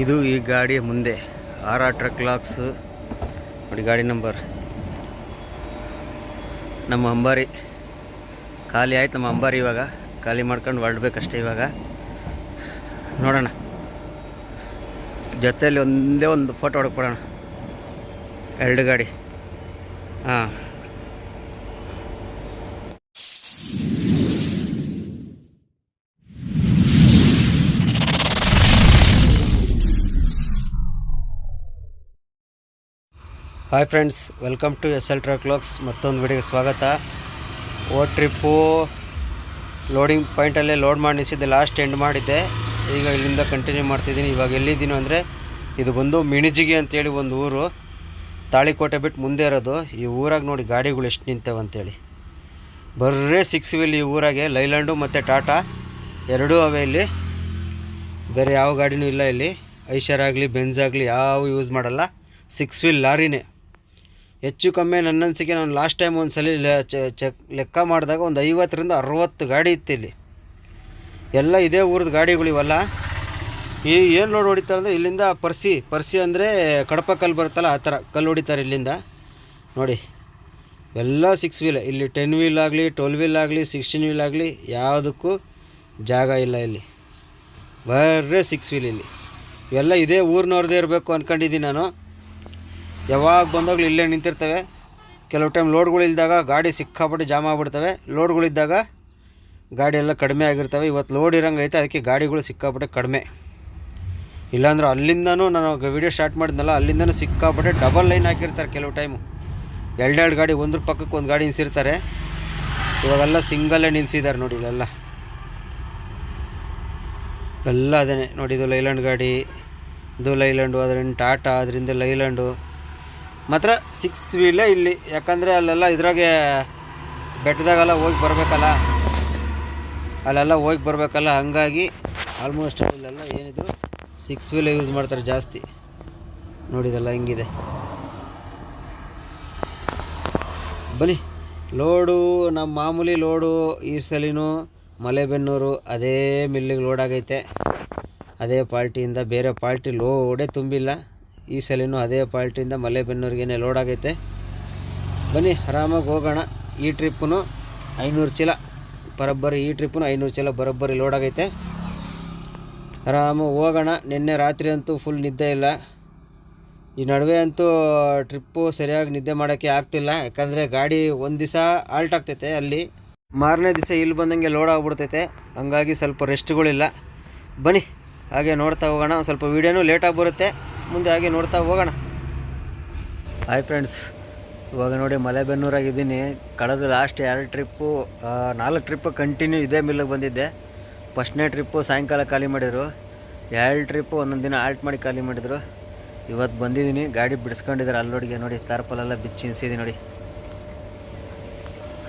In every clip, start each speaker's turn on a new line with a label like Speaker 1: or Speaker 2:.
Speaker 1: ಇದು ಈ ಗಾಡಿಯ ಮುಂದೆ RR ಟ್ರಕ್ ಲಾಕ್ಸ್ ನೋಡಿ. ಗಾಡಿ ನಂಬರ್ ನಮ್ಮ ಅಂಬಾರಿ ಖಾಲಿ ಆಯ್ತು. ನಮ್ಮ ಅಂಬಾರಿ ಇವಾಗ ಖಾಲಿ ಮಾಡ್ಕೊಂಡು ಹೊರಡ್ಬೇಕಷ್ಟೇ. ಇವಾಗ ನೋಡೋಣ, ಜೊತೆಯಲ್ಲಿ ಒಂದೇ ಒಂದು ಫೋಟೋ ಹೊಡ್ಕೊಡೋಣ. ಎರಡು ಗಾಡಿ. ಹಾಂ, hi friends, welcome to SL truck logs. ಮತ್ತೊಂದು ವಿಡಿಯೋಗೆ ಸ್ವಾಗತ. ಟ್ರಿಪ್ಪು ಲೋಡಿಂಗ್ ಪಾಯಿಂಟಲ್ಲೇ ಲೋಡ್ ಮಾಡಿ ನಿಲ್ಲಿಸಿದ್ದೆ, ಲಾಸ್ಟ್ ಎಂಡ್ ಮಾಡಿದ್ದೆ. ಈಗ ಇಲ್ಲಿಂದ ಕಂಟಿನ್ಯೂ ಮಾಡ್ತಿದ್ದೀನಿ. ಇವಾಗ ಎಲ್ಲಿದ್ದೀನಿ ಅಂದರೆ, ಇದು ಬಂದು ಮಿಣಿಜಿಗಿ ಅಂತೇಳಿ ಒಂದು ಊರು, ತಾಳಿಕೋಟೆ ಬಿಟ್ಟು ಮುಂದೆ ಇರೋದು. ಈ ಊರಾಗ ನೋಡಿ ಗಾಡಿಗಳು ಎಷ್ಟು ನಿಂತವೆ ಅಂತೇಳಿ. ಬರ್ರೇ 6 ವೀಲ್ ಈ ಊರಾಗೆ. ಲೈಲ್ಯಾಂಡು ಮತ್ತು ಟಾಟಾ ಎರಡೂ ಅವೆ ಇಲ್ಲಿ. ಬೇರೆ ಯಾವ ಗಾಡಿನೂ ಇಲ್ಲ ಇಲ್ಲಿ. ಐಷರ್ ಆಗಲಿ ಬೆಂಜ್ ಆಗಲಿ ಯಾವ ಯೂಸ್ ಮಾಡಲ್ಲ. 6 ವೀಲ್ ಲಾರಿನೇ. ಹೆಚ್ಚು ಕಮ್ಮಿ ನನ್ನನ್ಸಿಗೆ ನಾನು ಲಾಸ್ಟ್ ಟೈಮ್ ಒಂದು ಸಲ ಲೆಕ್ಕ ಮಾಡಿದಾಗ ಒಂದು 50ರಿಂದ 60 ಗಾಡಿ ಇತ್ತು ಇಲ್ಲಿ. ಎಲ್ಲ ಇದೇ ಊರದ ಗಾಡಿಗಳು ಇವೆಲ್ಲ. ಏನು ಲೋಡ್ ಹೊಡಿತಾರೆ ಅಂದರೆ, ಇಲ್ಲಿಂದ ಪರ್ಸಿ ಅಂದರೆ ಕಡಪ ಕಲ್ಲು ಬರುತ್ತಲ್ಲ, ಆ ಥರ ಕಲ್ಲು ಹೊಡಿತಾರೆ ಇಲ್ಲಿಂದ ನೋಡಿ. ಎಲ್ಲ 6 ವೀಲ್. ಇಲ್ಲಿ 10 ವೀಲ್ ಆಗಲಿ 12 ವೀಲ್ ಆಗಲಿ 16 ವೀಲ್ ಆಗಲಿ ಯಾವುದಕ್ಕೂ ಜಾಗ ಇಲ್ಲ ಇಲ್ಲಿ. ಬರ್ರೇ 6 ವೀಲ್ ಇಲ್ಲಿ. ಇವೆಲ್ಲ ಇದೇ ಊರಿನವ್ರದ್ದೇ ಇರಬೇಕು ಅಂದ್ಕೊಂಡಿದ್ದೀನಿ ನಾನು. ಯಾವಾಗ ಬಂದಾಗಲೂ ಇಲ್ಲೇ ನಿಂತಿರ್ತವೆ. ಕೆಲವು ಟೈಮ್ ಲೋಡ್ಗಳಿಲ್ದಾಗ ಗಾಡಿ ಸಿಕ್ಕಾಪಟ್ಟೆ ಜಾಮ್ ಆಗಿಬಿಡ್ತವೆ. ಲೋಡ್ಗಳಿದ್ದಾಗ ಗಾಡಿ ಎಲ್ಲ ಕಡಿಮೆ ಆಗಿರ್ತವೆ. ಇವತ್ತು ಲೋಡ್ ಇರೋಂಗೆ ಐತೆ, ಅದಕ್ಕೆ ಗಾಡಿಗಳು ಸಿಕ್ಕಾಪಟ್ಟೆ ಕಡಿಮೆ. ಇಲ್ಲಾಂದ್ರೆ ಅಲ್ಲಿಂದನೂ ನಾನು ವಿಡಿಯೋ ಸ್ಟಾರ್ಟ್ ಮಾಡಿದ್ನಲ್ಲ, ಅಲ್ಲಿಂದನೂ ಸಿಕ್ಕಾಪಟ್ಟೆ ಡಬಲ್ ಲೈನ್ ಹಾಕಿರ್ತಾರೆ ಕೆಲವು ಟೈಮು. ಎರಡೆರಡು ಗಾಡಿ ಒಂದ್ರ ಪಕ್ಕಕ್ಕೆ ಒಂದು ಗಾಡಿ ನಿಲ್ಲಿಸಿರ್ತಾರೆ. ಇವಾಗೆಲ್ಲ ಸಿಂಗಲ್ಲೇ ನಿಲ್ಲಿಸಿದ್ದಾರೆ ನೋಡಿ. ಇಲ್ಲೆಲ್ಲ ಎಲ್ಲ ಅದೇ ನೋಡಿ. ಇದು ಲೈಲ್ಯಾಂಡ್ ಗಾಡಿ, ಇದು ಲೈಲ್ಯಾಂಡು, ಅದರಿಂದ ಟಾಟಾ, ಅದರಿಂದ ಲೈಲ್ಯಾಂಡು. ಮಾತ್ರ 6 ವೀಲೇ ಇಲ್ಲಿ. ಯಾಕಂದರೆ ಅಲ್ಲೆಲ್ಲ ಇದ್ರಾಗೆ ಬೆಟ್ಟದಾಗೆಲ್ಲ ಹೋಗಿ ಬರಬೇಕಲ್ಲ, ಹಾಗಾಗಿ ಆಲ್ಮೋಸ್ಟ್ ಇಲ್ಲೆಲ್ಲ ಏನಿದ್ರು 6 ವೀಲೇ ಯೂಸ್ ಮಾಡ್ತಾರೆ ಜಾಸ್ತಿ. ನೋಡಿದಲ್ಲ ಹೆಂಗಿದೆ. ಬನ್ನಿ, ಲೋಡು ನಮ್ಮ ಮಾಮೂಲಿ ಲೋಡು. ಈ ಸಲಿನೂ ಮಲೆಬೆನ್ನೂರು ಅದೇ ಮಿಲ್ಲಿಗೆ ಲೋಡ್ ಆಗೈತೆ. ಅದೇ ಪಾಲ್ಟಿಯಿಂದ ಬೇರೆ ಪಾಲ್ಟಿ ಲೋಡೇ ತುಂಬಿಲ್ಲ. ಈ ಸಲಿನೂ ಅದೇ ಪಾಲ್ಟಿಯಿಂದ ಮಲೆಬೆನ್ನೂರಿಗೇನೆ ಲೋಡ್ ಆಗೈತೆ. ಬನ್ನಿ ಆರಾಮಾಗಿ ಹೋಗೋಣ. ಈ ಟ್ರಿಪ್ಪು 500 ಚೀಲ ಬರೋಬ್ಬರಿ. ಈ ಟ್ರಿಪ್ಪು 500 ಚೀಲ ಬರೋಬ್ಬರಿ ಲೋಡ್ ಆಗೈತೆ. ಆರಾಮಾಗಿ ಹೋಗೋಣ. ನಿನ್ನೆ ರಾತ್ರಿ ಅಂತೂ ಫುಲ್ ನಿದ್ದೆ ಇಲ್ಲ. ಈ ನಡುವೆ ಅಂತೂ ಟ್ರಿಪ್ಪು ಸರಿಯಾಗಿ ನಿದ್ದೆ ಮಾಡೋಕ್ಕೆ ಆಗ್ತಿಲ್ಲ. ಯಾಕಂದರೆ ಗಾಡಿ ಒಂದು ದಿವಸ ಆಲ್ಟ್ ಆಗ್ತೈತೆ ಅಲ್ಲಿ, ಮಾರನೇ ದಿವಸ ಇಲ್ಲಿ ಬಂದಂಗೆ ಲೋಡ್ ಆಗಿಬಿಡ್ತೈತೆ. ಹಂಗಾಗಿ ಸ್ವಲ್ಪ ರೆಸ್ಟ್ಗಳಿಲ್ಲ. ಬನ್ನಿ ಹಾಗೆ ನೋಡ್ತಾ ಹೋಗೋಣ. ಒಂದು ಸ್ವಲ್ಪ ವೀಡಿಯೋನೂ ಲೇಟಾಗಿ ಬರುತ್ತೆ, ಮುಂದೆ ಹಾಗೆ ನೋಡ್ತಾ ಹೋಗೋಣ. ಹಾಯ್ ಫ್ರೆಂಡ್ಸ್, ಇವಾಗ ನೋಡಿ ಮಲೆಬೆನ್ನೂರಾಗಿದ್ದೀನಿ. ಕಳೆದ ಲಾಸ್ಟ್ 4 ಟ್ರಿಪ್ಪು ಕಂಟಿನ್ಯೂ ಇದೇ ಮಿಲ್ಲಿಗೆ ಬಂದಿದ್ದೆ. ಫಸ್ಟ್ನೇ ಟ್ರಿಪ್ಪು ಸಾಯಂಕಾಲ ಖಾಲಿ ಮಾಡಿದರು. 2 ಟ್ರಿಪ್ಪು ಒಂದೊಂದು ದಿನ ಆಲ್ಟ್ ಮಾಡಿ ಖಾಲಿ ಮಾಡಿದರು. ಇವತ್ತು ಬಂದಿದ್ದೀನಿ. ಗಾಡಿ ಬಿಡಿಸ್ಕೊಂಡಿದ್ದಾರೆ ಅಲ್ಲೋಡಿಗೆ ನೋಡಿ. ತಾರ್ಪಲೆಲ್ಲ ಬಿಚ್ಚಿ ನಿಲ್ಸಿದ್ದೀನಿ ನೋಡಿ.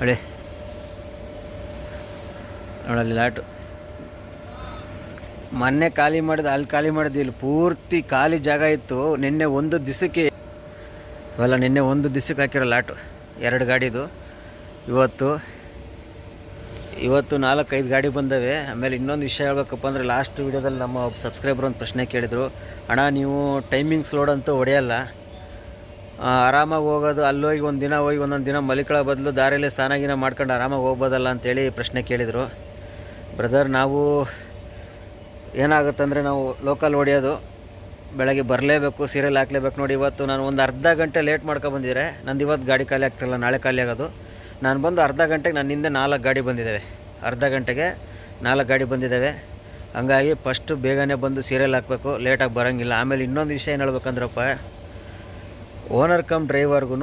Speaker 1: ಹೊಳೆ ನೋಡಲ್ಲಿ ಲಾಟು ಮೊನ್ನೆ ಖಾಲಿ ಮಾಡಿದ್ದು, ಅಲ್ಲಿ ಖಾಲಿ ಮಾಡಿದ್ದು. ಇಲ್ಲಿ ಪೂರ್ತಿ ಖಾಲಿ ಜಾಗ ಇತ್ತು. ನಿನ್ನೆ ಒಂದು ದಿವಸಕ್ಕೆ ಹಾಕಿರೋ ಲಾಟು 2 ಗಾಡಿದು. ಇವತ್ತು 4-5 ಗಾಡಿ ಬಂದವೆ. ಆಮೇಲೆ ಇನ್ನೊಂದು ವಿಷಯ ಹೇಳ್ಬೇಕಪ್ಪ ಅಂದರೆ, ಲಾಸ್ಟ್ ವೀಡಿಯೋದಲ್ಲಿ ನಮ್ಮ ಸಬ್ಸ್ಕ್ರೈಬರ್ ಒಂದು ಪ್ರಶ್ನೆ ಕೇಳಿದರು, ಅಣ್ಣ ನೀವು ಟೈಮಿಂಗ್ಸ್ ಲೋಡ್ ಅಂತೂ ಹೊಡೆಯಲ್ಲ, ಆರಾಮಾಗಿ ಹೋಗೋದು, ಅಲ್ಲೋಗಿ ಒಂದು ದಿನ ಹೋಗಿ ಒಂದೊಂದು ದಿನ ಮಲಿಕಳ ಬದಲು ದಾರಿಯಲ್ಲಿ ಸ್ನಾನ ಮಾಡ್ಕೊಂಡು ಆರಾಮಾಗಿ ಹೋಗ್ಬೋದಲ್ಲ ಅಂತೇಳಿ ಪ್ರಶ್ನೆ ಕೇಳಿದರು. ಬ್ರದರ್, ನಾವು ಏನಾಗುತ್ತಂದರೆ, ನಾವು ಲೋಕಲ್ ಹೊಡೆಯೋದು, ಬೆಳಗ್ಗೆ ಬರಲೇಬೇಕು, ಸೀರಿಯಲ್ ಹಾಕಲೇಬೇಕು. ನೋಡಿ, ಇವತ್ತು ನಾನು ಒಂದು ಅರ್ಧ ಗಂಟೆ ಲೇಟ್ ಮಾಡ್ಕೊಬಂದಿದ್ರೆ ನಂದು ಇವತ್ತು ಗಾಡಿ ಖಾಲಿ ಆಗ್ತಿಲ್ಲ, ನಾಳೆ ಖಾಲಿ ಆಗೋದು. ನಾನು ಬಂದು ಅರ್ಧ ಗಂಟೆಗೆ ನನ್ನಿಂದ 4 ಗಾಡಿ ಬಂದಿದ್ದಾವೆ. ಅರ್ಧ ಗಂಟೆಗೆ 4 ಗಾಡಿ ಬಂದಿದ್ದಾವೆ. ಹಂಗಾಗಿ ಫಸ್ಟು ಬೇಗನೆ ಬಂದು ಸೀರಿಯಲ್ ಹಾಕಬೇಕು, ಲೇಟಾಗಿ ಬರೋಂಗಿಲ್ಲ. ಆಮೇಲೆ ಇನ್ನೊಂದು ವಿಷಯ ಏನು ಹೇಳ್ಬೇಕಂದ್ರಪ್ಪ, ಓನರ್ ಕಮ್ ಡ್ರೈವರ್ಗೂ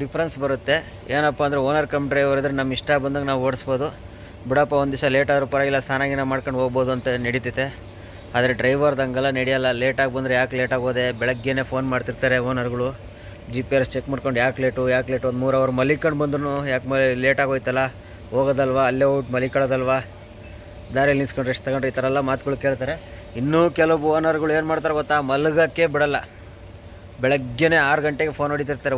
Speaker 1: ಡಿಫ್ರೆನ್ಸ್ ಬರುತ್ತೆ. ಏನಪ್ಪ ಅಂದರೆ, ಓನರ್ ಕಮ್ ಡ್ರೈವರ್ ಇದ್ದರೆ ನಮ್ಮ ಇಷ್ಟ ಬಂದಂಗೆ ನಾವು ಓಡಿಸ್ಬೋದು. ಬಿಡಪ್ಪ, ಒಂದು ದಿವಸ ಲೇಟ್ ಆದರೂ ಪರವಾಗಿಲ್ಲ, ಸ್ನಾನ ಮಾಡ್ಕೊಂಡು ಹೋಗ್ಬೋದು ಅಂತ ನಡೀತೈತೆ. ಆದರೆ ಡ್ರೈವರ್ದಂಗೆಲ್ಲ ನಡೆಯಲ್ಲ. ಲೇಟಾಗಿ ಬಂದರೆ ಯಾಕೆ ಲೇಟಾಗಿ ಹೋದೆ, ಬೆಳಗ್ಗೆನೇ ಫೋನ್ ಮಾಡ್ತಿರ್ತಾರೆ ಓನರ್ಗಳು. GPS ಚೆಕ್ ಮಾಡ್ಕೊಂಡು ಯಾಕೆ ಲೇಟು ಒಂದು 3 ಅವರ್ ಮಲಿಕೊಂಡು ಬಂದ್ರು ಯಾಕೆ ಲೇಟಾಗಿ ಹೋಯ್ತಲ್ಲ, ಹೋಗೋದಲ್ವಾ, ಅಲ್ಲೇ ಹೋಗಿ ಮಲಿಕೊಳ್ಳೋದಲ್ವಾ, ದಾರಿಯಲ್ಲಿ ನಿಲ್ಸ್ಕೊಂಡು ರೆಸ್ಟ್ ತಗೊಂಡ್ರೆ, ಈ ಥರ ಎಲ್ಲ ಮಾತುಗಳು ಕೇಳ್ತಾರೆ. ಇನ್ನೂ ಕೆಲವು ಓನರ್ಗಳು ಏನು ಮಾಡ್ತಾರೆ ಗೊತ್ತಾ, ಮಲಗೋಕ್ಕೆ ಬಿಡಲ್ಲ. ಬೆಳಗ್ಗೆನೇ 6 ಗಂಟೆಗೆ ಫೋನ್ ಹೊಡಿತಿರ್ತಾರೆ,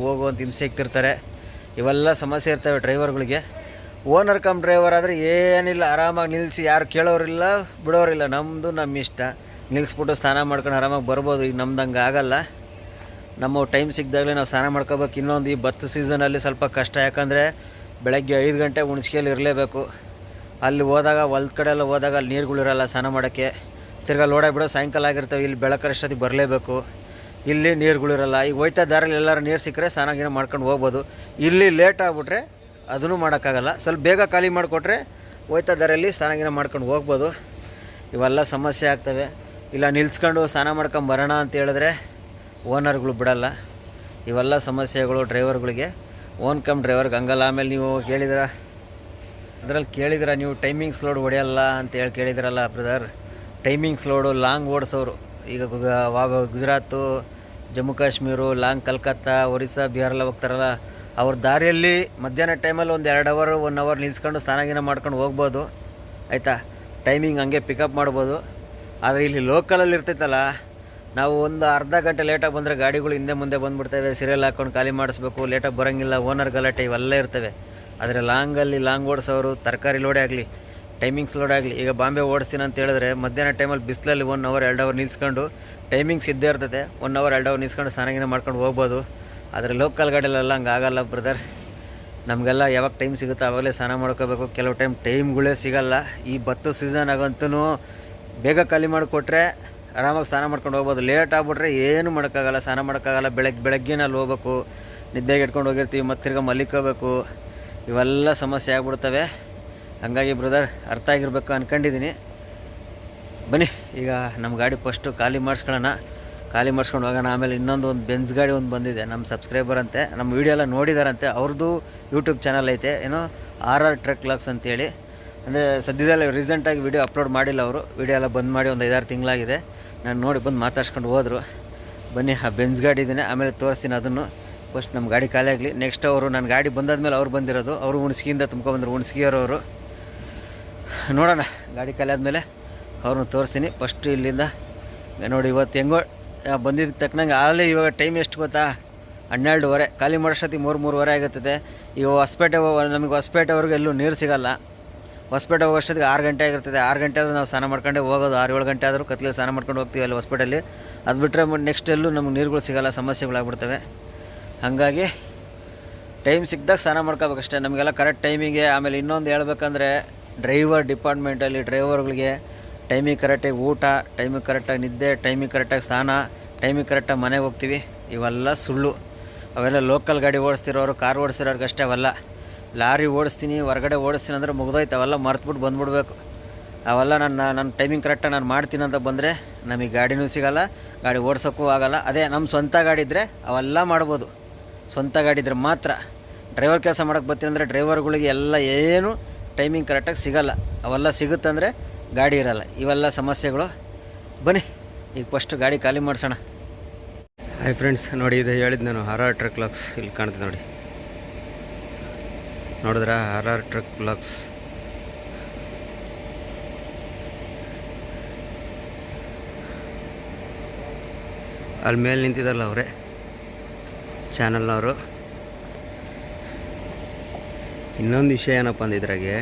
Speaker 1: ಹೋಗು ಅಂತ ಹಿಂಸೆ ಇಕ್ತಿರ್ತಾರೆ. ಇವೆಲ್ಲ ಸಮಸ್ಯೆ ಇರ್ತವೆ ಡ್ರೈವರ್ಗಳಿಗೆ. ಓನರ್ ಕಮ್ ಡ್ರೈವರ್ ಆದರೆ ಏನಿಲ್ಲ, ಆರಾಮಾಗಿ ನಿಲ್ಲಿಸಿ, ಯಾರು ಕೇಳೋರಿಲ್ಲ ಬಿಡೋರಿಲ್ಲ, ನಮ್ಮದು ನಮ್ಮ ಇಷ್ಟ. ನಿಲ್ಲಿಸ್ಬಿಟ್ಟು ಸ್ನಾನ ಮಾಡ್ಕೊಂಡು ಆರಾಮಾಗಿ ಬರ್ಬೋದು. ಈಗ ನಮ್ದಂಗೆ ಆಗಲ್ಲ. ನಮ್ಮ ಟೈಮ್ ಸಿಕ್ಕಿದಾಗಲೇ ನಾವು ಸ್ನಾನ ಮಾಡ್ಕೋಬೇಕು. ಇನ್ನೊಂದು ಈ ಭತ್ತ ಸೀಸನಲ್ಲಿ ಸ್ವಲ್ಪ ಕಷ್ಟ, ಯಾಕಂದರೆ ಬೆಳಗ್ಗೆ 5 ಗಂಟೆ ಹುಣ್ಸ್ಕೆಯಲ್ಲಿ ಇರಲೇಬೇಕು. ಅಲ್ಲಿ ಹೋದಾಗ ಹೊಲ್ದ ಕಡೆ ಎಲ್ಲ ಹೋದಾಗ ಅಲ್ಲಿ ನೀರುಗಳಿರಲ್ಲ ಸ್ನಾನ ಮಾಡೋಕ್ಕೆ. ತಿರ್ಗಾ ಲೋಡಾಗ್ಬಿಡೋ ಸಾಯಂಕಾಲ ಆಗಿರ್ತವೆ. ಇಲ್ಲಿ ಬೆಳಕರಷ್ಟೊತ್ತಿಗೆ ಬರಲೇಬೇಕು. ಇಲ್ಲಿ ನೀರುಗಳಿರಲ್ಲ. ಈಗ ಹೋಯ್ತಾ ದಾರಲ್ಲಿ ಎಲ್ಲರೂ ನೀರು ಸಿಕ್ಕರೆ ಸ್ನಾನ ಮಾಡ್ಕೊಂಡು ಹೋಗ್ಬೋದು. ಇಲ್ಲಿ ಲೇಟ್ ಆಗಿಬಿಟ್ರೆ ಅದೂ ಮಾಡೋಕ್ಕಾಗಲ್ಲ. ಸ್ವಲ್ಪ ಬೇಗ ಖಾಲಿ ಮಾಡಿಕೊಟ್ರೆ ಹೋಯ್ತಾ ದಾರಲ್ಲಿ ಸ್ನಾನ ಮಾಡ್ಕೊಂಡು ಹೋಗ್ಬೋದು. ಇವೆಲ್ಲ ಸಮಸ್ಯೆ ಆಗ್ತವೆ. ಇಲ್ಲ ನಿಲ್ಸ್ಕೊಂಡು ಸ್ನಾನ ಮಾಡ್ಕೊಂಡು ಬರೋಣ ಅಂತ ಹೇಳಿದ್ರೆ ಓನರ್ಗಳು ಬಿಡಲ್ಲ. ಇವೆಲ್ಲ ಸಮಸ್ಯೆಗಳು ಡ್ರೈವರ್ಗಳಿಗೆ. ಓನ್ ಕಮ್ ಡ್ರೈವರ್ಗೆ ಹಂಗಲ್ಲ. ಆಮೇಲೆ ನೀವು ಕೇಳಿದ್ರೆ ನೀವು ಟೈಮಿಂಗ್ಸ್ ಲೋಡ್ ಹೊಡೆಯಲ್ಲ ಅಂತ ಕೇಳಿದ್ರಲ್ಲ ಬ್ರದರ್. ಟೈಮಿಂಗ್ಸ್ ಲೋಡು ಲಾಂಗ್ ಓಡಿಸೋರು, ಈಗ ಗುಜರಾತು, ಜಮ್ಮು ಕಾಶ್ಮೀರು, ಲಾಂಗ್ ಕಲ್ಕತ್ತಾ, ಒರಿಸ್ಸಾ, ಬಿಹಾರೆಲ್ಲ ಹೋಗ್ತಾರಲ್ಲ, ಅವ್ರ ದಾರಿಯಲ್ಲಿ ಮಧ್ಯಾಹ್ನ ಟೈಮಲ್ಲಿ ಒಂದು 2 ಅವರ್ 1 ಅವರ್ ನಿಲ್ಸ್ಕೊಂಡು ಸ್ನಾನ ಮಾಡ್ಕೊಂಡು ಹೋಗ್ಬೋದು. ಆಯಿತಾ, ಟೈಮಿಂಗ್ ಹಂಗೆ ಪಿಕಪ್ ಮಾಡ್ಬೋದು. ಆದರೆ ಇಲ್ಲಿ ಲೋಕಲಲ್ಲಿ ಇರ್ತೈತಲ್ಲ, ನಾವು ಒಂದು ಅರ್ಧ ಗಂಟೆ ಲೇಟಾಗಿ ಬಂದರೆ ಗಾಡಿಗಳು ಹಿಂದೆ ಮುಂದೆ ಬಂದುಬಿಡ್ತವೆ. ಸೀರಿಯಲ್ ಹಾಕ್ಕೊಂಡು ಖಾಲಿ ಮಾಡಿಸ್ಬೇಕು, ಲೇಟಾಗಿ ಬರೋಂಗಿಲ್ಲ, ಓನರ್ ಗಲಾಟೆ ಇವೆಲ್ಲ ಇರ್ತವೆ. ಆದರೆ ಲಾಂಗ್ ಓಡಿಸೋರು ತರಕಾರಿ ಲೋಡೇ ಆಗಲಿ, ಟೈಮಿಂಗ್ಸ್ ಲೋಡ್ ಆಗಲಿ, ಈಗ ಬಾಂಬೆ ಓಡಿಸ್ತೀನಿ ಅಂತ ಹೇಳಿದ್ರೆ ಮಧ್ಯಾಹ್ನ ಟೈಮಲ್ಲಿ ಬಿಸಿಲಲ್ಲಿ 1 ಅವರ್ 2 ಅವರ್ ನಿಲ್ಸ್ಕೊಂಡು ಟೈಮಿಂಗ್ಸ್ ಇದ್ದೇ ಇರ್ತದೆ. 1 ಅವರ್ 2 ಅವರ್ ನಿಲ್ಸ್ಕೊಂಡು ಸ್ನಾನ ಮಾಡ್ಕೊಂಡು ಹೋಗ್ಬೋದು. ಆದರೆ ಲೋಕಲ್ ಗಾಡಿಯಲ್ಲೆಲ್ಲ ಹಂಗೆ ಆಗಲ್ಲ ಬ್ರದರ್. ನಮಗೆಲ್ಲ ಯಾವಾಗ ಟೈಮ್ ಸಿಗುತ್ತೋ ಆವಾಗಲೇ ಸ್ನಾನ ಮಾಡ್ಕೋಬೇಕು. ಕೆಲವು ಟೈಮ್ಗಳೇ ಸಿಗೋಲ್ಲ. ಈ ಭತ್ತ ಸೀಸನ್ ಆಗಂತೂ ಬೇಗ ಖಾಲಿ ಮಾಡಿಕೊಟ್ರೆ ಆರಾಮಾಗಿ ಸ್ನಾನ ಮಾಡ್ಕೊಂಡು ಹೋಗ್ಬೋದು. ಲೇಟ್ ಆಗ್ಬಿಟ್ರೆ ಏನು ಮಾಡೋಕ್ಕಾಗಲ್ಲ, ಸ್ನಾನ ಮಾಡೋಕ್ಕಾಗಲ್ಲ. ಬೆಳಗ್ಗೆನೇ ಅಲ್ಲಿ ಹೋಗ್ಬೇಕು, ನಿದ್ದೆಗೆ ಇಟ್ಕೊಂಡು ಹೋಗಿರ್ತೀವಿ, ಮತ್ತು ತಿರ್ಗಿ ಮಲಿಕೋಬೇಕು. ಇವೆಲ್ಲ ಸಮಸ್ಯೆ ಆಗ್ಬಿಡ್ತವೆ. ಹಾಗಾಗಿ ಬ್ರದರ್ ಅರ್ಥ ಆಗಿರ್ಬೇಕು ಅಂದ್ಕೊಂಡಿದ್ದೀನಿ. ಬನ್ನಿ ಈಗ ನಮ್ಮ ಗಾಡಿ ಫಸ್ಟು ಖಾಲಿ ಮಾಡಿಸ್ಕೊಂಡು ಹೋಗೋಣ. ಆಮೇಲೆ ಇನ್ನೊಂದು ಬೆಂಜ್ ಗಾಡಿ ಬಂದಿದೆ, ನಮ್ಮ ಸಬ್ಸ್ಕ್ರೈಬರ್ ಅಂತೆ, ನಮ್ಮ ವೀಡಿಯೋ ಎಲ್ಲ ನೋಡಿದಾರಂತೆ. ಅವ್ರದ್ದು ಯೂಟ್ಯೂಬ್ ಚಾನಲ್ ಐತೆ, ಏನೋ RR ಟ್ರಕ್ ವ್ಲಾಗ್ಸ್ ಅಂತೇಳಿ. ಅಂದರೆ ಸದ್ಯದಲ್ಲೇ ರೀಸೆಂಟಾಗಿ ವೀಡಿಯೋ ಅಪ್ಲೋಡ್ ಮಾಡಿಲ್ಲ ಅವರು. ವೀಡಿಯೋ ಎಲ್ಲ ಬಂದ್ ಮಾಡಿ ಒಂದು 5-6 ತಿಂಗಳಾಗಿದೆ. ನಾನು ನೋಡಿ ಬಂದು ಮಾತಾಡ್ಸ್ಕೊಂಡು ಹೋದರು. ಬನ್ನಿ ಆ ಬೆಂಜ್ ಗಾಡಿ ಇದ್ದೀನಿ, ಆಮೇಲೆ ತೋರಿಸ್ತೀನಿ ಅದನ್ನು. ಫಸ್ಟ್ ನಮ್ಮ ಗಾಡಿ ಖಾಲಿ ಆಗಲಿ. ನೆಕ್ಸ್ಟ್ ಅವರು ನನ್ನ ಗಾಡಿ ಬಂದಾದ್ಮೇಲೆ ಅವ್ರು ಬಂದಿರೋದು, ಅವರು ಹುಣ್ಸ್ಗಿಯಿಂದ ತುಂಬ್ಕೊಂಡ್ಬಂದರು, ಹುಣ್ಸ್ಗಿಯವರು. ನೋಡೋಣ ಗಾಡಿ ಖಾಲಿ ಆದಮೇಲೆ ಅವ್ರನ್ನ ತೋರಿಸ್ತೀನಿ. ಫಸ್ಟು ಇಲ್ಲಿಂದ ನೋಡಿ, ಇವತ್ತು ಹೆಂಗೋ ಬಂದಿದ್ದಕ್ಕೆ ತಕ್ಕನಂಗೆ ಆಗಲೇ. ಇವಾಗ ಟೈಮ್ ಎಷ್ಟು ಗೊತ್ತಾ? 12:30. ಖಾಲಿ ಮಾಡೋಷ್ಟೊತ್ತಿಗೆ 3-3:30 ಆಗುತ್ತದೆ. ಈಗ ಹೊಸಪೇಟೆವರೆಗೂ ಎಲ್ಲೂ ನೀರು ಸಿಗೋಲ್ಲ. ಹೊಸಪೇಟೆ ಹೋಗೋಷ್ಟೊತ್ತಿಗೆ 6 ಗಂಟೆ ಆಗಿರ್ತದೆ. 6 ಗಂಟೆ ಆದರೂ ನಾವು ಸ್ನಾನ ಮಾಡ್ಕೊಂಡೇ ಹೋಗೋದು. 6-7 ಗಂಟೆ ಆದರೂ ಕತ್ಲಲ್ಲಿ ಸ್ನಾನ ಮಾಡ್ಕೊಂಡು ಹೋಗ್ತೀವಿ ಅಲ್ಲಿ ಹೊಸಪೇಟೆಯಲ್ಲಿ. ಅದು ಬಿಟ್ಟರೆ ನೆಕ್ಸ್ಟ್ ಎಲ್ಲೂ ನಮ್ಗೆ ನೀರುಗಳು ಸಿಗೋಲ್ಲ, ಸಮಸ್ಯೆಗಳಾಗ್ಬಿಡ್ತವೆ. ಹಾಗಾಗಿ ಟೈಮ್ ಸಿಕ್ಕಿದಾಗ ಸ್ನಾನ ಮಾಡ್ಕೋಬೇಕಷ್ಟೇ, ನಮಗೆಲ್ಲ ಕರೆಕ್ಟ್ ಟೈಮಿಗೆ. ಆಮೇಲೆ ಇನ್ನೊಂದು ಹೇಳ್ಬೇಕಂದ್ರೆ, ಡ್ರೈವರ್ ಡಿಪಾರ್ಟ್ಮೆಂಟಲ್ಲಿ ಡ್ರೈವರ್ಗಳಿಗೆ ಟೈಮಿಗೆ ಕರೆಕ್ಟಾಗಿ ಊಟ, ಟೈಮಿಗೆ ಕರೆಕ್ಟಾಗಿ ನಿದ್ದೆ, ಟೈಮಿಗೆ ಕರೆಕ್ಟಾಗಿ ಸ್ನಾನ, ಟೈಮಿಗೆ ಕರೆಕ್ಟಾಗಿ ಮನೆಗೆ ಹೋಗ್ತೀವಿ, ಇವೆಲ್ಲ ಸುಳ್ಳು. ಅವೆಲ್ಲ ಲೋಕಲ್ ಗಾಡಿ ಓಡಿಸ್ತಿರೋರು, ಕಾರ್ ಓಡಿಸ್ತಿರೋರ್ಗೆ ಅಷ್ಟೇ ಅವೆಲ್ಲ. ಲಾರಿ ಓಡಿಸ್ತೀನಿ, ಹೊರಗಡೆ ಓಡಿಸ್ತೀನಿ ಅಂದರೆ ಮುಗ್ದೋಯ್ತು. ಅವೆಲ್ಲ ಮರ್ತುಬಿಟ್ಟು ಬಂದುಬಿಡ್ಬೇಕು. ಅವೆಲ್ಲ ನನ್ನ ಟೈಮಿಂಗ್ ಕರೆಕ್ಟಾಗಿ ನಾನು ಮಾಡ್ತೀನಿ ಅಂತ ಬಂದರೆ ನಮಗೆ ಗಾಡಿನೂ ಸಿಗೋಲ್ಲ, ಗಾಡಿ ಓಡಿಸೋಕ್ಕೂ ಆಗೋಲ್ಲ. ಅದೇ ನಮ್ಮ ಸ್ವಂತ ಗಾಡಿ ಇದ್ದರೆ ಅವೆಲ್ಲ ಮಾಡ್ಬೋದು. ಸ್ವಂತ ಗಾಡಿ ಇದ್ರೆ ಮಾತ್ರ. ಡ್ರೈವರ್ ಕೆಲಸ ಮಾಡೋಕ್ಕೆ ಬರ್ತೀನಿ ಅಂದರೆ ಡ್ರೈವರ್ಗಳಿಗೆ ಎಲ್ಲ ಏನು ಟೈಮಿಂಗ್ ಕರೆಕ್ಟಾಗಿ ಸಿಗೋಲ್ಲ. ಅವೆಲ್ಲ ಸಿಗುತ್ತಂದರೆ ಗಾಡಿ ಇರೋಲ್ಲ. ಇವೆಲ್ಲ ಸಮಸ್ಯೆಗಳು. ಬನ್ನಿ ಈಗ ಫಸ್ಟು ಗಾಡಿ ಖಾಲಿ ಮಾಡಿಸೋಣ. ಹಾಯ್ ಫ್ರೆಂಡ್ಸ್, ನೋಡಿ ಇದು ಹೇಳಿದ್ದು ನಾನು, RR ಟ್ರಕ್ ವ್ಲಾಗ್ಸ್. ಇಲ್ಲಿ ಕಾಣ್ತದೆ ನೋಡಿ, ನೋಡಿದ್ರಾ? RR truck vlogs. ಅಲ್ಲಿ ಮೇಲೆ ನಿಂತಿದ್ದಾರಲ್ಲ ಅವರೇ ಚಾನಲ್ನವರು. ಇನ್ನೊಂದು ವಿಷಯ ಏನಪ್ಪ ಅಂದಿದ್ರಾಗೆ,